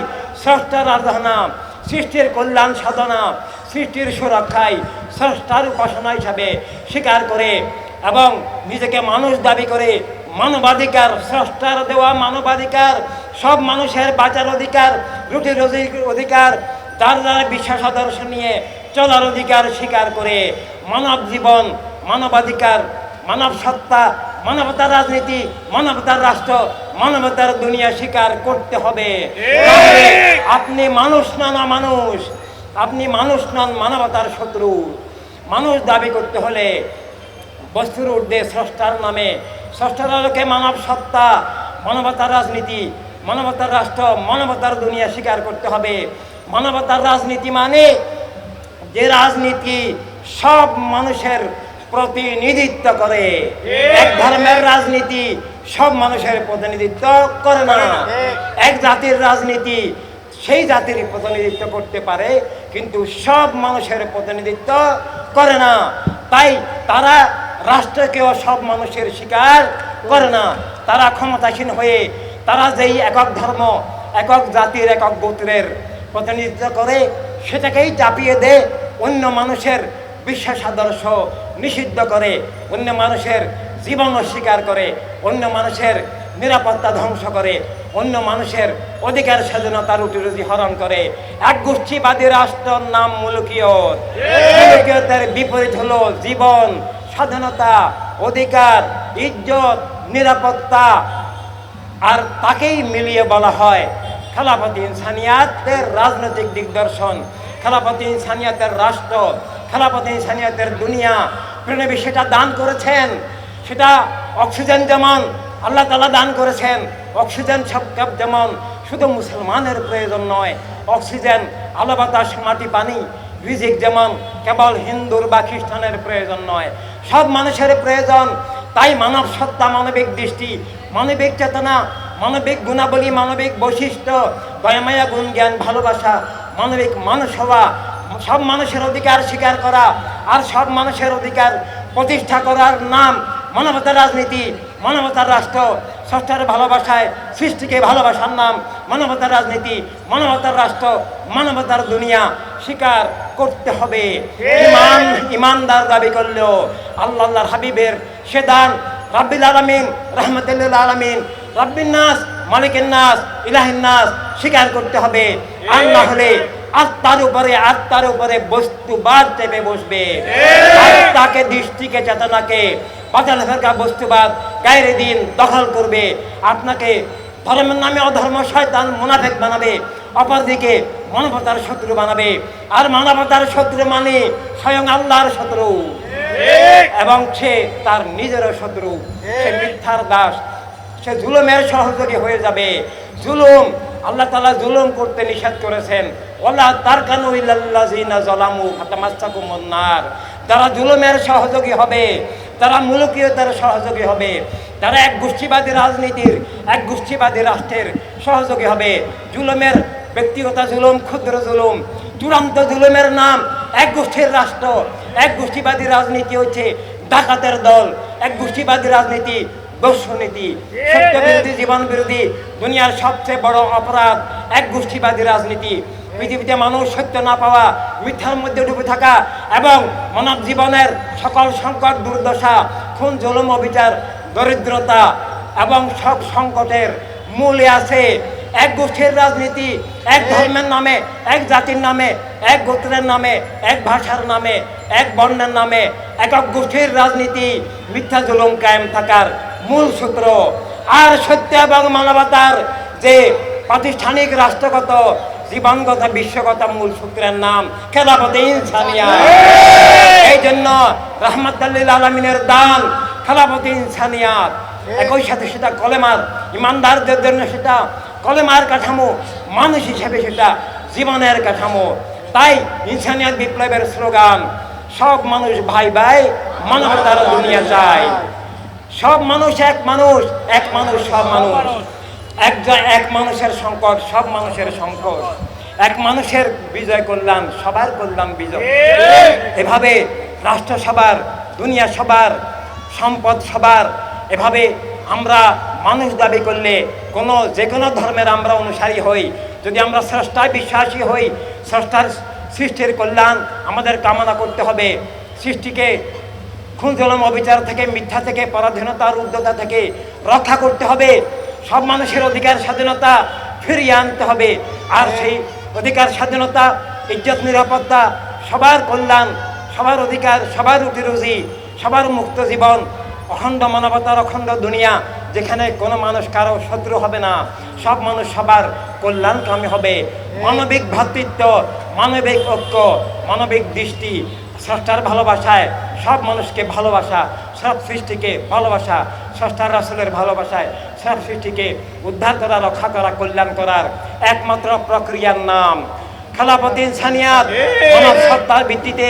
স্রষ্টার আরাধনা, সৃষ্টির কল্যাণ সাধনা, সৃষ্টির সুরক্ষায় স্রষ্টার উপাসনা হিসাবে স্বীকার করে এবং নিজেকে মানুষ দাবি করে, মানবাধিকার, স্রষ্টার দেওয়া মানবাধিকার, সব মানুষের বাঁচার অধিকার, রুটি রুজির অধিকার, যার যার বিশ্বাস আদর্শ নিয়ে চলার অধিকার স্বীকার করে মানব জীবন, মানবাধিকার, মানব সত্তা, মানবতার রাজনীতি, মানবতার রাষ্ট্র, মানবতার দুনিয়া স্বীকার করতে হবে। আপনি মানুষ নন, মানুষ, আপনি মানুষ নন, মানবতার শত্রু। মানুষ দাবি করতে হলে বস্তুর ঊর্ধ্বে স্রষ্টার নামে, স্রষ্টার আলোকে মানব সত্তা, মানবতার রাজনীতি, মানবতার রাষ্ট্র, মানবতার দুনিয়া স্বীকার করতে হবে। মানবতার রাজনীতি মানে যে রাজনীতি সব মানুষের প্রতিনিধিত্ব করে। এক ধর্মের রাজনীতি সব মানুষের প্রতিনিধিত্ব করে না। এক জাতির রাজনীতি সেই জাতির প্রতিনিধিত্ব করতে পারে, কিন্তু সব মানুষের প্রতিনিধিত্ব করে না। তাই তারা রাষ্ট্রকেও সব মানুষের স্বীকার করে না। তারা ক্ষমতাসীন হয়ে তারা যেই একক ধর্ম, একক জাতির, একক গোত্রের প্রতিনিধিত্ব করে, সেটাকেই চাপিয়ে দেয়, অন্য মানুষের বিশ্বাস আদর্শ নিষিদ্ধ করে, অন্য মানুষের জীবন অস্বীকার করে, অন্য মানুষের নিরাপত্তা ধ্বংস করে, অন্য মানুষের অধিকার স্বাধীনতা রুটি রুজি হরণ করে। এক গোষ্ঠীবাদী রাষ্ট্রের নাম মুলুকিয়ত। মুলুকিয়তের বিপরীত হলো জীবন, স্বাধীনতা, অধিকার, ইজ্জত, নিরাপত্তা। আর তাকেই মিলিয়ে বলা হয় খেলাফত ইনসানিয়াতের রাজনৈতিক দিগদর্শন, খেলাফত ইনসানিয়াতের রাষ্ট্র, খেলাফত ইনসানিয়াতের দুনিয়া। প্রেরণবী সেটা দান করেছেন। সেটা অক্সিজেন যেমন আল্লাহ তাআলা দান করেছেন, অক্সিজেন সব যেমন শুধু মুসলমানের প্রয়োজন নয়, অক্সিজেন, আলো বাতাস, মাটি, পানি, রিজিক যেমন কেবল হিন্দুর বা খ্রিস্টানের প্রয়োজন নয়, সব মানুষের প্রয়োজন। তাই মানব সত্তা, মানবিক দৃষ্টি, মানবিক চেতনা, মানবিক গুণাবলী, মানবিক বৈশিষ্ট্য, দয়ামায়া, গুণ, জ্ঞান, ভালোবাসা, মানবিক মানুষ হওয়া, সব মানুষের অধিকার স্বীকার করা আর সব মানুষের অধিকার প্রতিষ্ঠা করার নাম মানবতার রাজনীতি, মানবতার রাষ্ট্র। স্রষ্টার ভালোবাসায় সৃষ্টিকে ভালোবাসার নাম মানবতার রাজনীতি, মানবতার রাষ্ট্র, মানবতার দুনিয়া স্বীকার করতে হবে। ইমানদার দাবি করলেও আল্লাহর হাবিবের সে দান রাব্বিল আলামিন, রাহমাতুল আলামিন, রাব্বিন নাস, মালিকের নাস, ইলাহিন নাস স্বীকার করতে হবে। আর না হলে আত্মার উপরে বস্তুবাদ চেপে বসবে। আত্মাকে, দৃষ্টিকে, চেতনাকে বাতিল ফেরকা বস্তুবাদ গায়রে দিন দখল করবে। আপনাকে ধর্মের নামে অধর্ম শয়তান মুনাফিক বানাবে, অপরদিকে মানবতার শত্রু বানাবে। আর মানবতার শত্রু মানে স্বয়ং আল্লাহর শত্রু, এবং সে তার নিজেরও শত্রু। সে মিথ্যার দাস, সে জুলুমের সহযোগী হয়ে যাবে। জুলুম, আল্লাহ তাআলা জুলুম করতে নিষেধ করেছেন, ওয়ালা তারকানু ইলাল্লাযিনা যালামু ফাতামাসসাকুমুন নার। যারা জুলুমের সহযোগী হবে, তারা মুলুকিয়তের সহযোগী হবে, তারা এক গোষ্ঠীবাদী রাজনীতির, এক গোষ্ঠীবাদী রাষ্ট্রের সহযোগী হবে। জুলুমের, ব্যক্তিগত জুলুম, ক্ষুদ্র জুলুম, চূড়ান্ত জুলুমের নাম এক গোষ্ঠীর রাষ্ট্র। এক গোষ্ঠীবাদী রাজনীতি হচ্ছে ডাকাতের দল, এক গোষ্ঠীবাদী রাজনীতি দর্শনীতি, সত্য বিরোধী, জীবন বিরোধী, দুনিয়ার সবচেয়ে বড় অপরাধ এক গোষ্ঠীবাদী রাজনীতি। পৃথিবীতে মানুষ সত্য না পাওয়া, মিথ্যার মধ্যে ডুবে থাকা এবং মানব জীবনের সকল সংকট, দুর্দশা, খুন, জুলুম, অবিচার, দরিদ্রতা এবং সব সংকটের মূলে আছে এক গোষ্ঠীর রাজনীতি। এক ধর্মের নামে, এক জাতির নামে, এক গোত্রের নামে, এক ভাষার নামে, এক বর্ণের নামে একক গোষ্ঠীর রাজনীতি, মিথ্যা জুলুম কায়েম থাকার মূল সূত্র। আর সত্য এবং মানবতার যে প্রাতিষ্ঠানিক রাষ্ট্রগত জীবনগত বিশ্বগত মূল সূত্রের নাম খেলাফতে ইনসানিয়াত। এই জন্য রাহমাতুল লিল আলামিনের দান খেলাফতে ইনসানিয়াত। একই সাথে সেটা কলেমার ইমানদারদের জন্য সেটা কলেমার কাঠামো, মানুষ হিসেবে সেটা জীবনের কাঠামো। তাই ইনসানিয়াত বিপ্লবের স্লোগান, সব মানুষ ভাই ভাই, মানবতার দুনিয়া চাই। সব মানুষ এক মানুষ, এক মানুষ সব মানুষ। এক মানুষের সংকট সব মানুষের সংকট, এক মানুষের বিজয় কল্যাণ সবার কল্যাণ বিজয়। এভাবে রাষ্ট্র সবার, দুনিয়া সবার, সম্পদ সবার। এভাবে আমরা মানুষ দাবি করলে যে কোনো ধর্মের আমরা অনুসারী হই, যদি আমরা স্রষ্টায় বিশ্বাসী হই, স্রষ্টার সৃষ্টির কল্যাণ আমাদের কামনা করতে হবে। সৃষ্টিকে খুন জুলুম অবিচার থেকে, মিথ্যা থেকে, পরাধীনতার উদ্ধতা থেকে রক্ষা করতে হবে। সব মানুষের অধিকার স্বাধীনতা ফিরিয়ে আনতে হবে। আর সেই অধিকার স্বাধীনতা, ইজ্জত, নিরাপত্তা, সবার কল্যাণ, সবার অধিকার, সবার রুটি রুজি, সবার মুক্ত জীবন, অখণ্ড মানবতার অখণ্ড দুনিয়া, যেখানে কোনো মানুষ কারো শত্রু হবে না, সব মানুষ সবার কল্যাণকামী হবে। মানবিক ভ্রাতৃত্ব, মানবিক ঐক্য, মানবিক দৃষ্টি, স্রষ্টার ভালোবাসায় সব মানুষকে ভালোবাসা, সব সৃষ্টিকে ভালোবাসা, স্রষ্টার রাসূলের ভালোবাসায় সব সৃষ্টিকে উদ্ধার করা, রক্ষা করা, কল্যাণ করার একমাত্র প্রক্রিয়ার নাম খেলাফতে ইনসানিয়াত। মানব সত্তার ভিত্তিতে,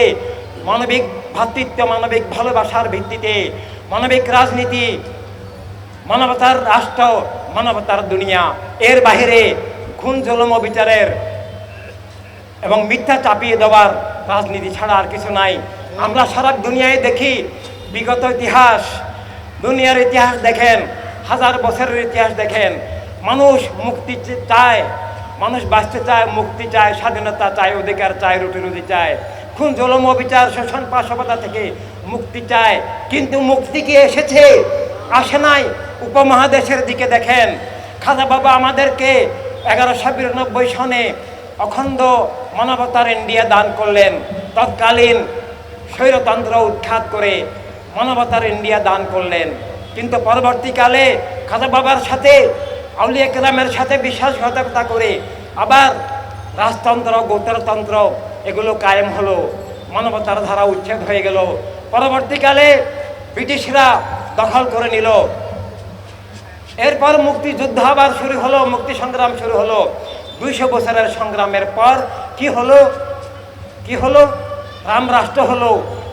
মানবিক ভ্রাতৃত্ব, মানবিক ভালোবাসার ভিত্তিতে মানবিক রাজনীতি, মানবতার রাষ্ট্র, মানবতার দুনিয়া। এর বাহিরে খুন জুলুম বিচারের এবং মিথ্যা চাপিয়ে দেওয়ার রাজনীতি ছাড়া আর কিছু নাই। আমরা সারা দুনিয়ায় দেখি, বিগত ইতিহাস, দুনিয়ার ইতিহাস দেখেন, হাজার বছরের ইতিহাস দেখেন, মানুষ মুক্তি চায়, মানুষ বাঁচতে চায়, মুক্তি চায়, স্বাধীনতা চায়, অধিকার চায়, রুটি রুজি চায়, খুন জুলুম বিচার, শোষণ পাশবতা থেকে মুক্তি চায়। কিন্তু মুক্তি কি এসেছে? আসে নাই। উপমহাদেশের দিকে দেখেন, খাজা বাবা আমাদেরকে 1192 সনে অখণ্ড মানবতার ইন্ডিয়া দান করলেন। তৎকালীন স্বৈরতন্ত্র উৎখাত করে মানবতার ইন্ডিয়া দান করলেন। কিন্তু পরবর্তীকালে খাজা বাবার সাথে, আউলিয়া কেরামের সাথে বিশ্বাসঘাতকতা করে আবার রাজতন্ত্র, গোত্রতন্ত্র এগুলো কায়েম হলো, মানবতার ধারা উচ্ছেদ হয়ে গেল। পরবর্তীকালে ব্রিটিশরা দখল করে নিল। এরপর মুক্তিযুদ্ধ আবার শুরু হলো, মুক্তি সংগ্রাম শুরু হলো। 200 বছরের সংগ্রামের পর কি হলো? কি হলো? রাম রাষ্ট্র হলো,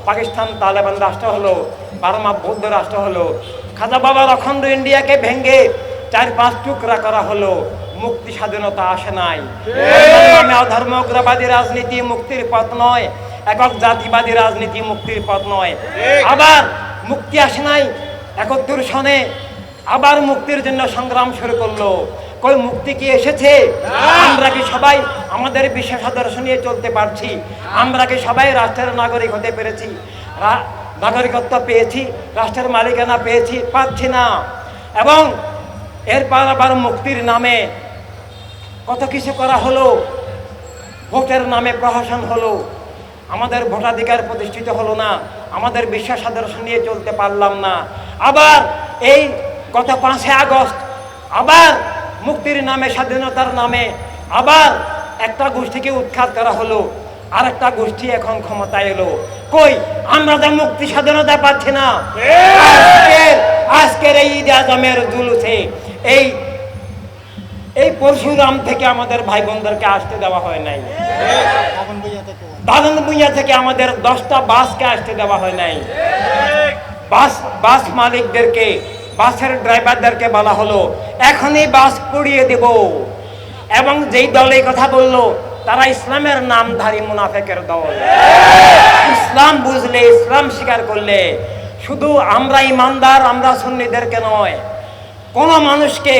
পাকিস্তান তালেবান রাষ্ট্র হলো, বার্মা বৌদ্ধ রাষ্ট্র হলো। খাজা বাবার অখণ্ড ইন্ডিয়াকে ভেঙে 4-5 টুকরা করা হলো। মুক্তি স্বাধীনতা আসে নাই। অধর্ম, উগ্রবাদী রাজনীতি মুক্তির পথ নয়, একক জাতিবাদী রাজনীতি মুক্তির পথ নয়। আবার মুক্তি আসে নাই। 71 সনে আবার মুক্তির জন্য সংগ্রাম শুরু করলো। কই মুক্তি কি এসেছে? আমরা কি সবাই আমাদের বিশেষ আদর্শ নিয়ে চলতে পারছি? আমরা কি সবাই রাষ্ট্রের নাগরিক হতে পেরেছি? নাগরিকত্ব পেয়েছি, রাষ্ট্রের মালিকানা পেয়েছি? পাচ্ছি না। এবং এরপর আবার মুক্তির নামে কত কিছু করা হলো। ভোটের নামে প্রহসন হলো, আমাদের ভোটাধিকার প্রতিষ্ঠিত হলো না, আমাদের বিশ্বাস আদর্শ নিয়ে চলতে পারলাম না। আবার এই গত 5 আগস্ট আবার মুক্তির নামে, স্বাধীনতার নামে আবার একটা গোষ্ঠীকে উৎখাত করা হলো, আর একটা গোষ্ঠী এখন ক্ষমতায় এলো। কই আমরা তো মুক্তি স্বাধীনতা পাচ্ছি না। আজকের এই ঈদ আজমের জুলুসে এই পরশুরাম থেকে আমাদের ভাই বোনদেরকে আসতে দেওয়া হয় নাই। দাদন ভুঁইয়া থেকে আমাদের 10টা বাসকে আসতে দেওয়া হয় নাই। বাস মালিকদেরকে, বাসের ড্রাইভারদেরকে বলা হলো এখনই বাস পুড়িয়ে দেব। এবং যেই দল এই কথা বললো তারা ইসলামের নামধারী মুনাফেকের দল। ইসলাম বুঝলে, ইসলাম স্বীকার করলে শুধু আমরা ইমানদার, আমরা সুন্নিদেরকে নয়, কোন মানুষকে,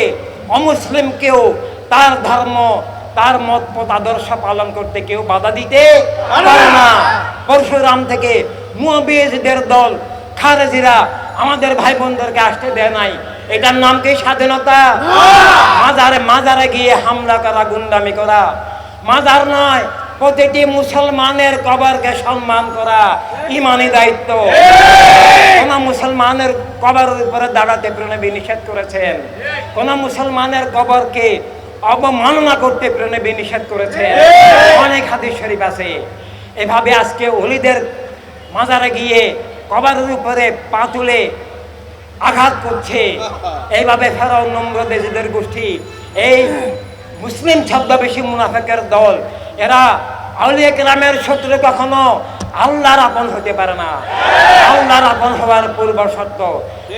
অমুসলিমকেও তার ধর্ম, তার মত পথ আদর্শ পালন করতে কেউ বাধা দিতে পারে না। পরশুরাম থেকে মুয়াবিয়াদের দল খারেজিরা আমাদের ভাই বোনদেরকে আসতে দেয় নাই। এটার নাম কি স্বাধীনতা? মাজারে গিয়ে হামলা করা, গুন্ডামি করা। মাজার নয়, প্রতিটি মুসলমানের কবরকে সম্মান করা ইমানি দায়িত্ব। কোন মুসলমানের কবরের উপরে দাঁড়াতে প্রেনবী নিষেধ করেছেন, কোন মুসলমানের কবরকে অবমাননা করতে প্রেনবী নিষেধ করেছেন। অনেক হাদিস শরীফ আছে। এভাবে আজকে ওলিদের মাজারে গিয়ে কবরের উপরে পা তুলে আঘাত করছে। এইভাবে ফেরাউন, নমরুদ, এজিদের গোষ্ঠী, এই মুসলিম ছদ্মবেশী মুনাফিকের দল, এরা আউলিয়া কেরামের শত্রু কখনো আল্লাহর আপন হতে পারে না। আল্লাহর আপন হওয়ার পূর্ব শর্ত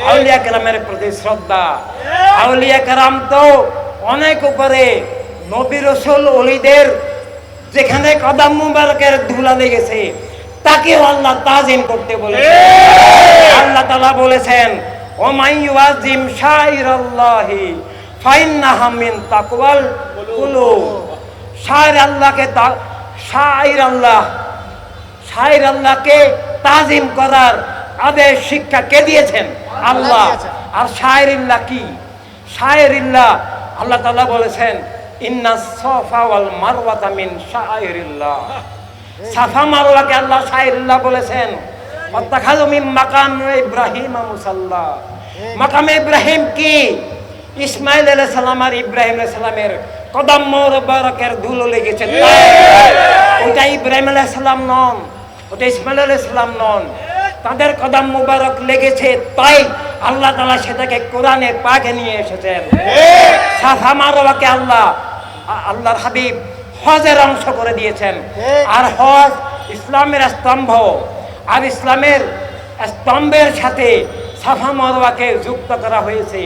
আউলিয়া কেরামের প্রতি শ্রদ্ধা। আউলিয়া কেরাম তো অনেক উপরে, নবী রাসূল ওলিদের যেখানে কদম মুবারকের ধুলা লেগেছে তাকেও আল্লাহ তাজিম করতে বলেছেন। আল্লাহ তাআলা বলেছেন, ও মান ইউআযিম শাইরাল্লাহি ফাইন্নাহা মিন তাকওয়াল কুলুব। শাইর আল্লাহকে শাইর আল্লাহকে তাজিম করার আদেশ শিক্ষা কে দিয়েছেন? আল্লাহ। আর শাইরিল্লাহ কি? শাইরিল্লাহ আল্লাহ তাআলা বলেছেন, ইন্নাস সাফা ওয়াল মারওয়াতা মিন শাইরিল্লাহ। সাফা মারওয়াকে আল্লাহ শাইরিল্লাহ বলেছেন। ওয়াত্তাখাযু মিন মাকাম ইব্রাহিম মুসাল্লা। মাকাম ইব্রাহিম কি? ইসমাইল আলাইহিস সালাম আর ইব্রাহিম আলাইহিস সালামের কদম মুবারকের ধুলো লেগেছে। ওটা ইব্রাহিম আলাইহিস সালাম নন, ওটা ইসমাইল আলাইহিস সালাম নন। তাদের কদম মুবারক লেগেছে, তাই আল্লাহ তাআলা সেটাকে কোরআনে পাকে নিয়ে এসেছেন। সাফা মারওয়াকে আল্লাহর হাবিব হজের অংশ করে দিয়েছেন। আর হজ ইসলামের স্তম্ভ, আর ইসলামের স্তম্ভের সাথে সাফা মারওয়াকে যুক্ত করা হয়েছে।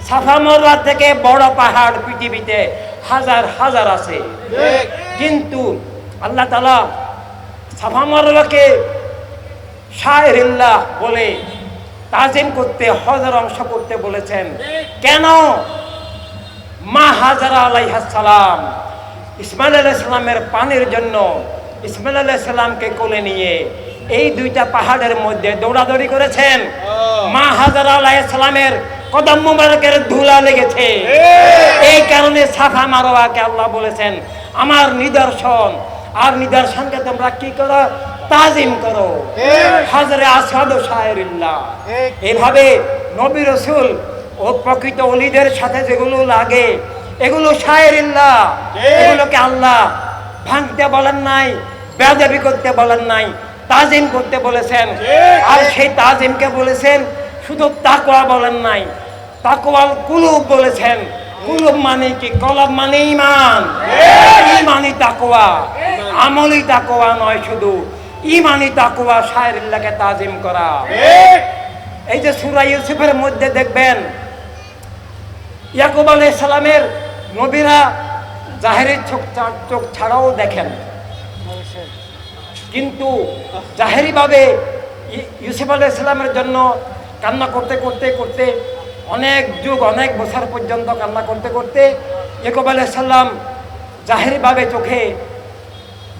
সাফা মারওয়া থেকে বড় পাহাড় পৃথিবীতে হাজার হাজার আছে, কিন্তু আল্লাহ তাআলা সাফা মারওয়াকে শাইরিল্লাহ বলে তাজিম করতে, হজের অংশ করতে বলেছেন। কেন? মা হাজারা আলাইহিস সালাম ইসমাইল আলাইহিস সালামের পানির জন্য ইসমাইল আলাইহিস সালামকে কোলে নিয়ে এই দুইটা পাহাড়ের মধ্যে দৌড়াদৌড়ি করেছেন। মা হাজারা আলাইহিস সালামের কদম মুবারকের ধুলা লেগেছে। এই কারণে সাফা মারওয়াকে আল্লাহ বলেছেন আমার নিদর্শন। আর নিদর্শনকে তোমরা কি করো? তাজিম করো। হজরে আসওয়াদ শাইরিল্লাহ। এইভাবে নবী রাসূল ও প্রকৃত ওলিদের সাথে যেগুলো লাগে এগুলো শাইরিল্লাহ। এগুলোকে আল্লাহ ভাঙতে বলেন নাই, বেয়াদবি করতে বলেন নাই, তাজিম করতে বলেছেন। আর সেই তাজিমকে বলেছেন, শুধু তাকওয়া বলেন নাই, তাকওয়াল কুলুব বলেছেন। কুলুব মানে কি? কলব মানে ঈমান। ঈমানি তাকওয়া, আমলি তাকওয়া নয়, শুধু ঈমানি তাকওয়া, শাইরিল্লাহকে তাজিম করা। এই যে সূরা ইউসুফের মধ্যে দেখবেন ইয়াকুব আলাইহিস সালামের নবীরা জাহেরি চোখ ছাড়াও দেখেন, কিন্তু জাহেরি ভাবে ইউসুফ আলাইহিস সালামের জন্য কান্না করতে করতে করতে অনেক যুগ, অনেক বছর পর্যন্ত কান্না করতে করতে ইয়াকুব আলাইহিস সালাম জাহেরি ভাবে চোখে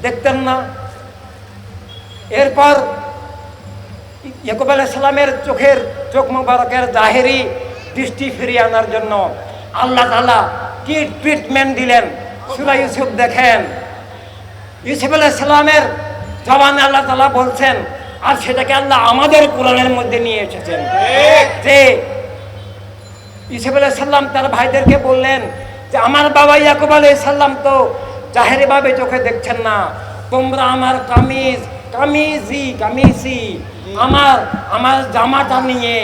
দেখতেন না। এরপর ইয়াকুব আলাইহিস সালামের চোখ মুবারকের জাহেরি দৃষ্টি ফিরিয়ে আনার জন্য আল্লাহ তাআলা কি ট্রিটমেন্ট দিলেন সূরা ইউসুফ দেখেন। ইউসুফ আলাইহিস সালামের জবানে আল্লাহ তাআলা বলছেন, আর সেটাকে আল্লাহ আমাদের কোরআনের মধ্যে নিয়ে এসেছেন, যে ইউসুফ আলাইহিস সালাম তার ভাইদেরকে বললেন যে আমার বাবা ইয়াকুব আলাইহিস সালাম তো জাহেরি ভাবে চোখে দেখছেন না, তোমরা আমার কামিজি আমার জামাটা নিয়ে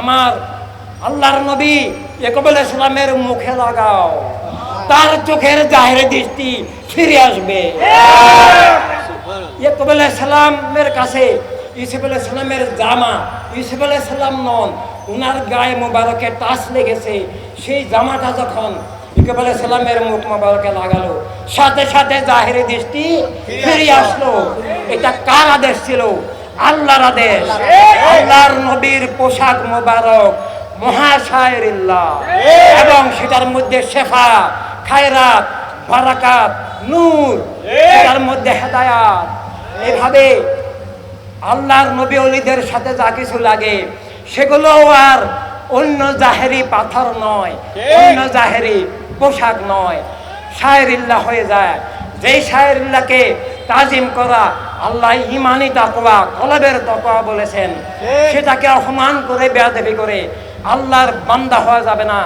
আমার আল্লাহর নবী ইয়াকুব আলাইহিস সালামের মুখে লাগাও, তার চোখের জাহেরি দৃষ্টি ফিরে আসবে। ইয়াকুব আলাইহিস সালামের কাছে ইউসুফ আলাইহিস সালামের জামা, ইউসুফ আলাইহিস সালাম নন, উনার গায়ে মোবারকে টাচ লেগেছে। সেই জামাটা যখন ইয়াকুব আলাইহিস সালামের মুখ মোবারকে লাগালো, সাথে সাথে জাহেরি দৃষ্টি ফিরে আসলো। এটা কার আদেশ ছিল? আল্লাহর আদেশ। আল্লাহর নবীর পোশাক মোবারক মহাশায়রিল্লাহ, এবং সেটার মধ্যে শেফা, খায়রাত, বারাকাত, নূর, সেটার মধ্যে হেদায়াত। এভাবে আল্লাহর নবী ওলিদের সাথে যা কিছু লাগে সেগুলো আর অন্য জাহেরি পাথর নয়, অন্য জাহেরি পোশাক নয়, শায়রিল্লাহ হয়ে যায়। যেই শায়রুল্লাহকে তাজিম করা আল্লাহ ইমানি তাকওয়া কলবের তাকওয়া বলেছেন, সেটাকে অপমান করে বেয়াদবি করে আল্লাহর বান্দা হওয়া যাবে না,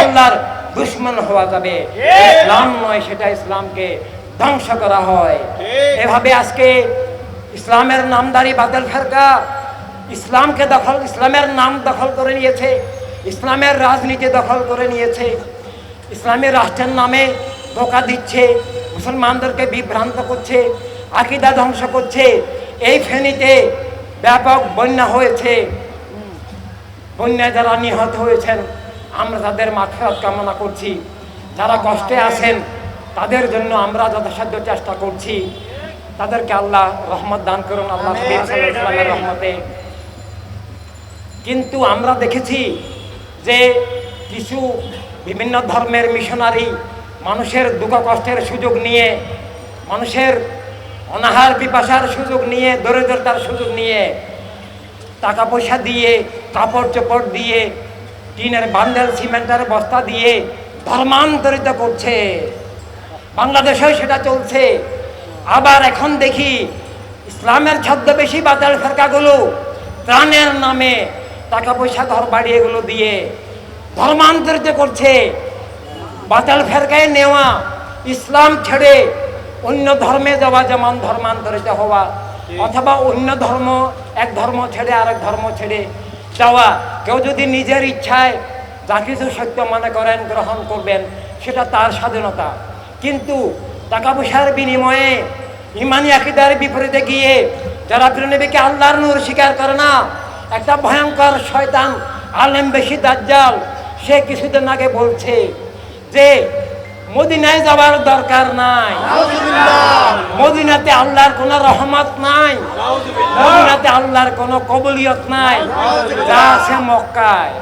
আল্লাহর দুশমন হওয়া যাবে। ইসলাম নয় সেটা, ইসলামকে ধ্বংস করা হয়। এভাবে আজকে ইসলামের নামদারি বাতিল ফেরকা ইসলামকে দখল, ইসলামের নাম দখল করে নিয়েছে, ইসলামের রাজনীতি দখল করে নিয়েছে, ইসলামী রাষ্ট্রের নামে ধোঁকা দিচ্ছে, মুসলমানদেরকে বিভ্রান্ত করছে, আকীদা ধ্বংস করছে। এই ফেনীতে ব্যাপক বন্যা হয়েছে, বন্যায় যারা নিহত হয়েছেন আমরা তাদের মাগফিরাত কামনা করছি। যারা কষ্টে আছেন তাদের জন্য আমরা যথাসাধ্য চেষ্টা করছি, তাদেরকে আল্লাহ রহমত দান করুন, আল্লাহ হাবিব সাল্লাল্লাহু আলাইহি ওয়াসাল্লামের রহমতে। কিন্তু আমরা দেখেছি যে কিছু বিভিন্ন ধর্মের মিশনারি মানুষের দুঃখ কষ্টের সুযোগ নিয়ে, মানুষের অনাহার পিপাসার সুযোগ নিয়ে, দরিদ্রতার সুযোগ নিয়ে টাকা পয়সা দিয়ে, কাপড় চোপড় দিয়ে, টিনের বান্ডেল, সিমেন্টের বস্তা দিয়ে ধর্মান্তরিত করছে। বাংলাদেশেও সেটা চলছে। আবার এখন দেখি ইসলামের ছদ্মবেশী বাতিল ফেরকাগুলো ত্রাণের নামে টাকা পয়সা, ঘর বাড়ি এগুলো দিয়ে ধর্মান্তরিত করছে। বাতিল ফেরকায় নেওয়া, ইসলাম ছেড়ে অন্য ধর্মে যাওয়া যেমন ধর্মান্তরিত হওয়া, অথবা অন্য ধর্ম, এক ধর্ম ছেড়ে আরেক ধর্ম ছেড়ে যাওয়া। কেউ যদি নিজের ইচ্ছায় যা কিছু সত্য মনে করেন গ্রহণ করবেন, সেটা তার স্বাধীনতা। কিন্তু টাকা পয়সার বিনিময়ে ইমানি আকীদার বিপরীতে গিয়ে যারা নবীকে আল্লাহর নূর স্বীকার করে না, একটা ভয়ঙ্কর শয়তান আলেম বেশি দাজ্জাল, সে কিছুদিন আগে বলছে যে মদিনায় যাওয়ার দরকার নাই, মদিনাতে আল্লাহর কোনো রহমত নাই, মদিনাতে আল্লাহর কোনো কবুলিয়ত নাই, যা আছে মক্কায়।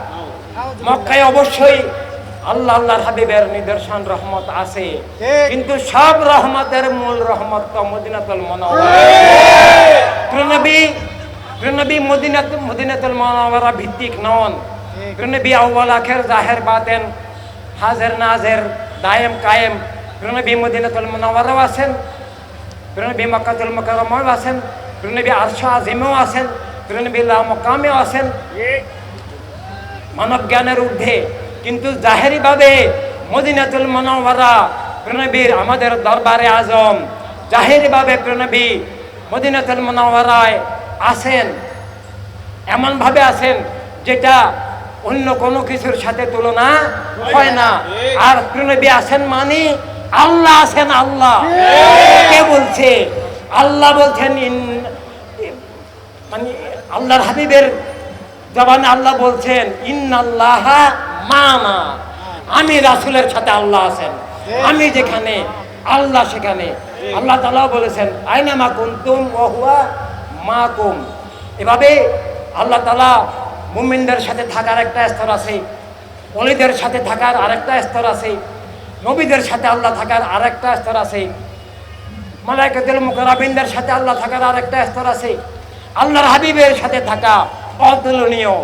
মক্কায় অবশ্যই আল্লাহ, আল্লাহর হাবিবের নিদর্শন রহমত আছে, কিন্তু সব রহমতের মূল রহমত তো মদিনাতুল মুনাওয়ারা। নবী মদিনাতুল মুনাওয়ারা ভিত্তিক নন। নবী আউয়াল আখির জাহের বাতেন, হাজির নাজির, দায়েম কায়েম। নবী মদিনাতুল মুনাওয়ারাও আছেন, নবী মক্কাতুল মুকাররমাও আছেন, নবী আরশ আজিমেও আছেন, নবী লা মাকামেও আছেন, মানব জ্ঞানের ঊর্ধ্বে। কিন্তু জাহেরিভাবে মদিনাতুল মুনাওয়ারা নবীর আমাদের দরবারে আজম, জাহেরিভাবে নবী মদিনাতুল মুনাওয়ারায় আছেন, এমনভাবে আছেন যেটা অন্য কোনো কিছুর সাথে তুলনা হয় না। আর নবী আছেন মানে আল্লাহ আছেন। আল্লাহ কে বলছে? আল্লাহ বলছেন, মানে আল্লাহর হাবিবের জবানে আল্লাহ বলছেন ইন্নাল্লাহা মানা, আমি রাসূলের সাথে আল্লাহ আছেন, আমি যেখানে আল্লাহ সেখানে। আল্লাহ তাআলা বলেছেন আইনামা কুনতুম ওয়া হুয়া মাকুম। এভাবে আল্লাহ তাআলা মুমিনদের সাথে থাকার একটা স্তর আছে, ওলিদের সাথে থাকার আরেকটা স্তর আছে, নবীদের সাথে আল্লাহ থাকার আরেকটা স্তর আছে, মালায়েকাতুল মুকাররাবিনদের সাথে আল্লাহ থাকার আরেকটা স্তর আছে। আল্লাহর হাবিবের সাথে থাকা অতুলনীয়।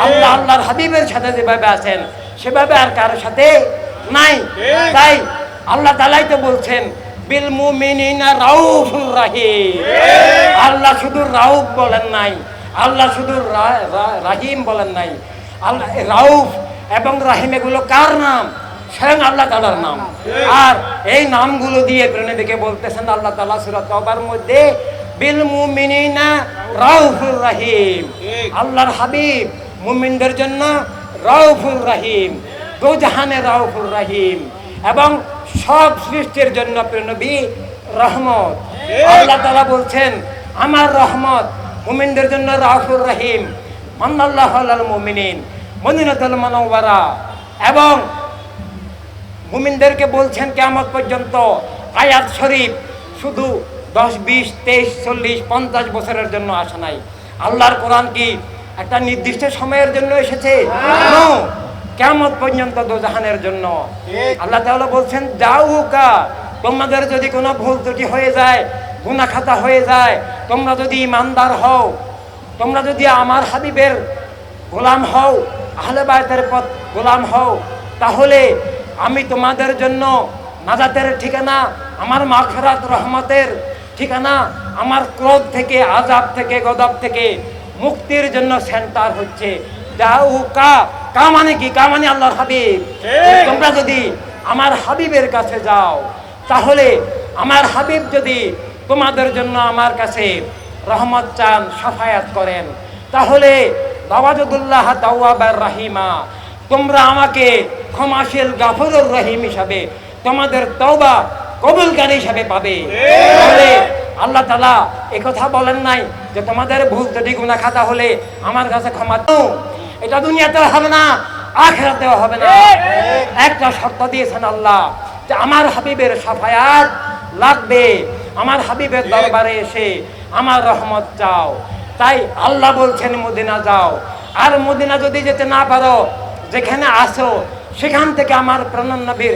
আল্লাহ আল্লাহর হাবিবের সাথে যেভাবে আছেন সেভাবে আর কারোর সাথে নাই। তাই আল্লাহ তাআলাই তো বলছেন বিল মুমিনিনা রাউফুর রাহিম। আল্লাহ শুধু রাউফ বলেন নাই, আল্লাহ শুধু রাহিম বলেন নাই। আল্লাহ রাউফ এবং রাহিম এগুলো কার নাম? স্বয়ং আল্লাহ তাআলার নাম। আর এই নামগুলো দিয়ে নবীকে বলতেছেন আল্লাহ তাআলা সূরা তাওবার মধ্যে বিল মুমিনিনা রাউফুর রাহিম। আল্লাহর হাবিব মুমিনদের জন্য রাউফুর রাহিম, দোজাহানে রাউফুর রাহিম, এবং সব সৃষ্টির জন্য নবী রহমত। আল্লাহ তাআলা বলছেন আমার রহমত মুমিনদের জন্য রাউফুর রাহিম। মান্নাল্লাহু আলাল মুমিনিন, মদিনাতুল মুনাওয়ারা। এবং মুমিনদেরকে বলছেন কিয়ামত পর্যন্ত। আয়াত শরীফ শুধু 10, 20, 23, 40, 50 বছরের জন্য আসে নাই। আল্লাহর কোরআন কি একটা নির্দিষ্ট সময়ের জন্য এসেছে? কিয়ামত পর্যন্ত দোজাহানের জন্য। আল্লাহ তাআলা বলছেন যাউকা, তোমাদের যদি কোনো ভুল ত্রুটি হয়ে যায়, গুনাহ খাতা হয়ে যায়, তোমরা যদি ইমানদার হও, তোমরা যদি আমার হাবিবের গোলাম হও, আহলে বায়তের পথ গোলাম হও, তাহলে আমি তোমাদের জন্য নাজাতের ঠিকানা আমার মাগফিরাত রহমতের ঠিকানা, আমার ক্রোধ থেকে, আযাব থেকে, গজব থেকে মুক্তির জন্য সেন্টার হচ্ছে কা মানে কি? কা মানে আল্লাহর হাবিব। তোমরা যদি আমার হাবিবের কাছে যাও, তাহলে আমার হাবিব যদি তোমাদের জন্য আমার কাছে রহমত চান, শাফায়াত করেন, তাহলে দাওয়াজুল্লাহ তাওয়াবার রাহিমা, তোমরা আমাকে ক্ষমাশীল গাফুরুর রহিম হিসাবে, তোমাদের তওবা কবুলকারী হিসাবে পাবে। তাহলে আল্লাহ তাআলা একথা বলেন নাই যে তোমাদের ভুল ত্রুটি গুনাহ খাতা হলে আমার কাছে ক্ষমা দাও, এটা দুনিয়াতেও হবে না, আখিরাতেও হবে না। একটা শর্ত দিয়েছেন আল্লাহ যে আমার হাবিবের শাফায়াত লাগবে, আমার হাবিবের দরবারে এসে আমার রহমত চাও। তাই আল্লাহ বলছেন মদিনা যাও। আর মদিনা যদি যেতে না পারো, যেখানে আসো সেখান থেকে আমার প্রাণন নবীর,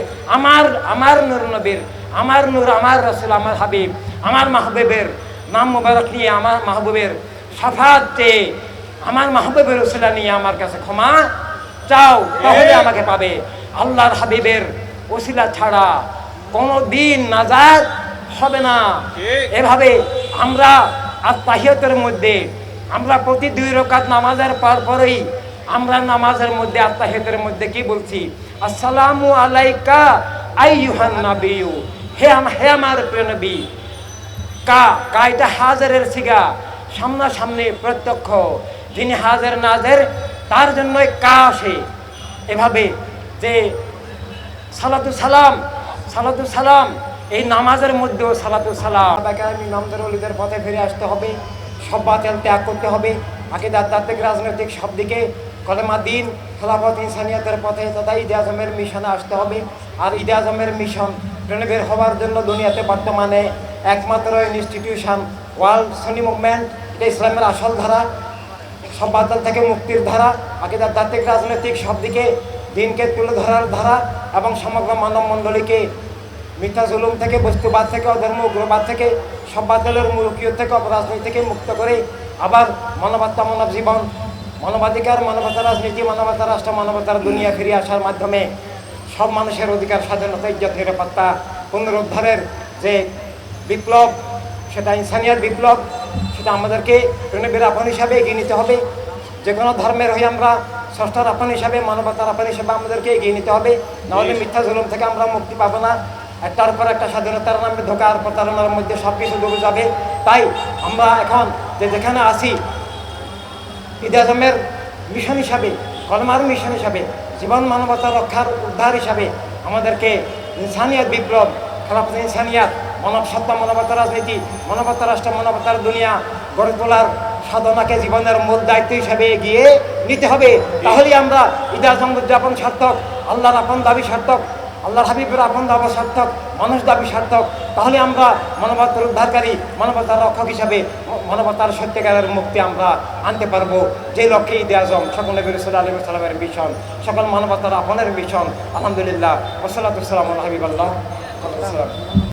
আমার নূর নবীর, আমার নূর, আমার রাসূল, আমার হাবিব, আমার মাহবুবের নাম মুবারক নিয়ে, আমার মাহবুবের শাফাত চেয়ে, আমার মাহবুবের উসিলা নিয়ে আমার কাছে ক্ষমা চাও, তাহলে আমাকে পাবে। আল্লাহর হাবিবের উসিলা ছাড়া কোনো দিন নাজাত হবে না। এভাবে আমরা আত্তাহিয়াতের মধ্যে, আমরা প্রতি 2 রাকাত নামাজের পরেই আমরা নামাজের মধ্যে আত্তাহিয়াতের মধ্যে কি বলছি? আসসালামু আলাইকা আইয়ুহান নাবিয়্যু, হে আমার প্রিয় নবী। কা এটা হাজারের সিগা, সামনাসামনি প্রত্যক্ষ, যিনি হাজার নাজের তার জন্যই কা আসে। এভাবে যে সালাতু সালাম, এই নামাজের মধ্যেও সালাতু সালাম। ইমামদের ওলিদের পথে ফিরে আসতে হবে, সব বাতিল ত্যাগ করতে হবে, আকীদা, তাত্ত্বিক, রাজনৈতিক সব দিকে কলেমা, দিন, খেলাফত, ইনসানিয়াতের পথে তথা ঈদে আজমের মিশনে আসতে হবে। আর ঈদে আজমের মিশন বের হওয়ার জন্য দুনিয়াতে বর্তমানে একমাত্র ইনস্টিটিউশন ওয়ার্ল্ড সুন্নি মুভমেন্ট, এটা ইসলামের আসল ধারা, সব বাতিল থেকে মুক্তির ধারা, আকীদা, তাত্ত্বিক, রাজনৈতিক সব দিকে দিনকে তুলে ধরার ধারা, এবং সমগ্র মানব মণ্ডলীকে মিথ্যা জুলুম থেকে, বস্তুবাদ থেকে, অধর্ম, উগ্রবাদ থেকে, সব বাতিলের মুলুকিয়ত থেকে, অপরাজনীতি থেকে মুক্ত করে আবার মানবতা, মানব জীবন, মানবাধিকার, মানবতা রাজনীতি, মানবতা রাষ্ট্র, মানবতার দুনিয়া ফিরে আসার মাধ্যমে সব মানুষের অধিকার, স্বাধীনতা, ইজ্জত, নিরাপত্তা পুনরুদ্ধারের যে বিপ্লব, সেটা ইনসানিয়াত বিপ্লব, সেটা আমাদেরকে প্রেরণার আপন হিসাবে এগিয়ে নিতে হবে। যে কোনো ধর্মের হয়ে আমরা ষষ্ঠর আপন হিসাবে, মানবতার আপন হিসাবে আমাদেরকে এগিয়ে নিতে হবে। নাহলে মিথ্যা জুলুম থেকে আমরা মুক্তি পাবো না। একটার পর একটা স্বাধীনতার নামে ধোকার প্রতারণার মধ্যে সব কিছু ডুবে যাবে। তাই আমরা এখন যেখানে আসি, ঈদে আজমের মিশন হিসাবে, কলমার মিশন হিসাবে, জীবন মানবতা রক্ষার উদ্ধার হিসাবে আমাদেরকে ইনসানিয়াত বিপ্লব, খেলাফত ইনসানিয়াত, মানব সত্তা, মানবতা রাজনীতি, মানবতা রাষ্ট্র, মানবতার দুনিয়া গড়ে তোলার সাধনাকে জীবনের মূল দায়িত্ব হিসাবে এগিয়ে নিতে হবে। তাহলেই আমরা ঈদে আজম উদযাপন সার্থক, আল্লাহর আপন দাবি সার্থক, আল্লাহর হাবিবের আপন দাবি সার্থক, মানুষ দাবি সার্থক। তাহলে আমরা মানবতার উদ্ধারকারী, মানবতার রক্ষক হিসাবে মানবতার সত্যিকারের মুক্তি আমরা আনতে পারবো। যে লক্ষ্যে ঈদে আজম সকল নবী রাসূল আলাইহিস সালামের মিশন, সকল মানবতার আপনের মিশন। আলহামদুলিল্লাহ, ওয়াসসালাতু ওয়াসসালামু আলা হাবিবাল্লাহ।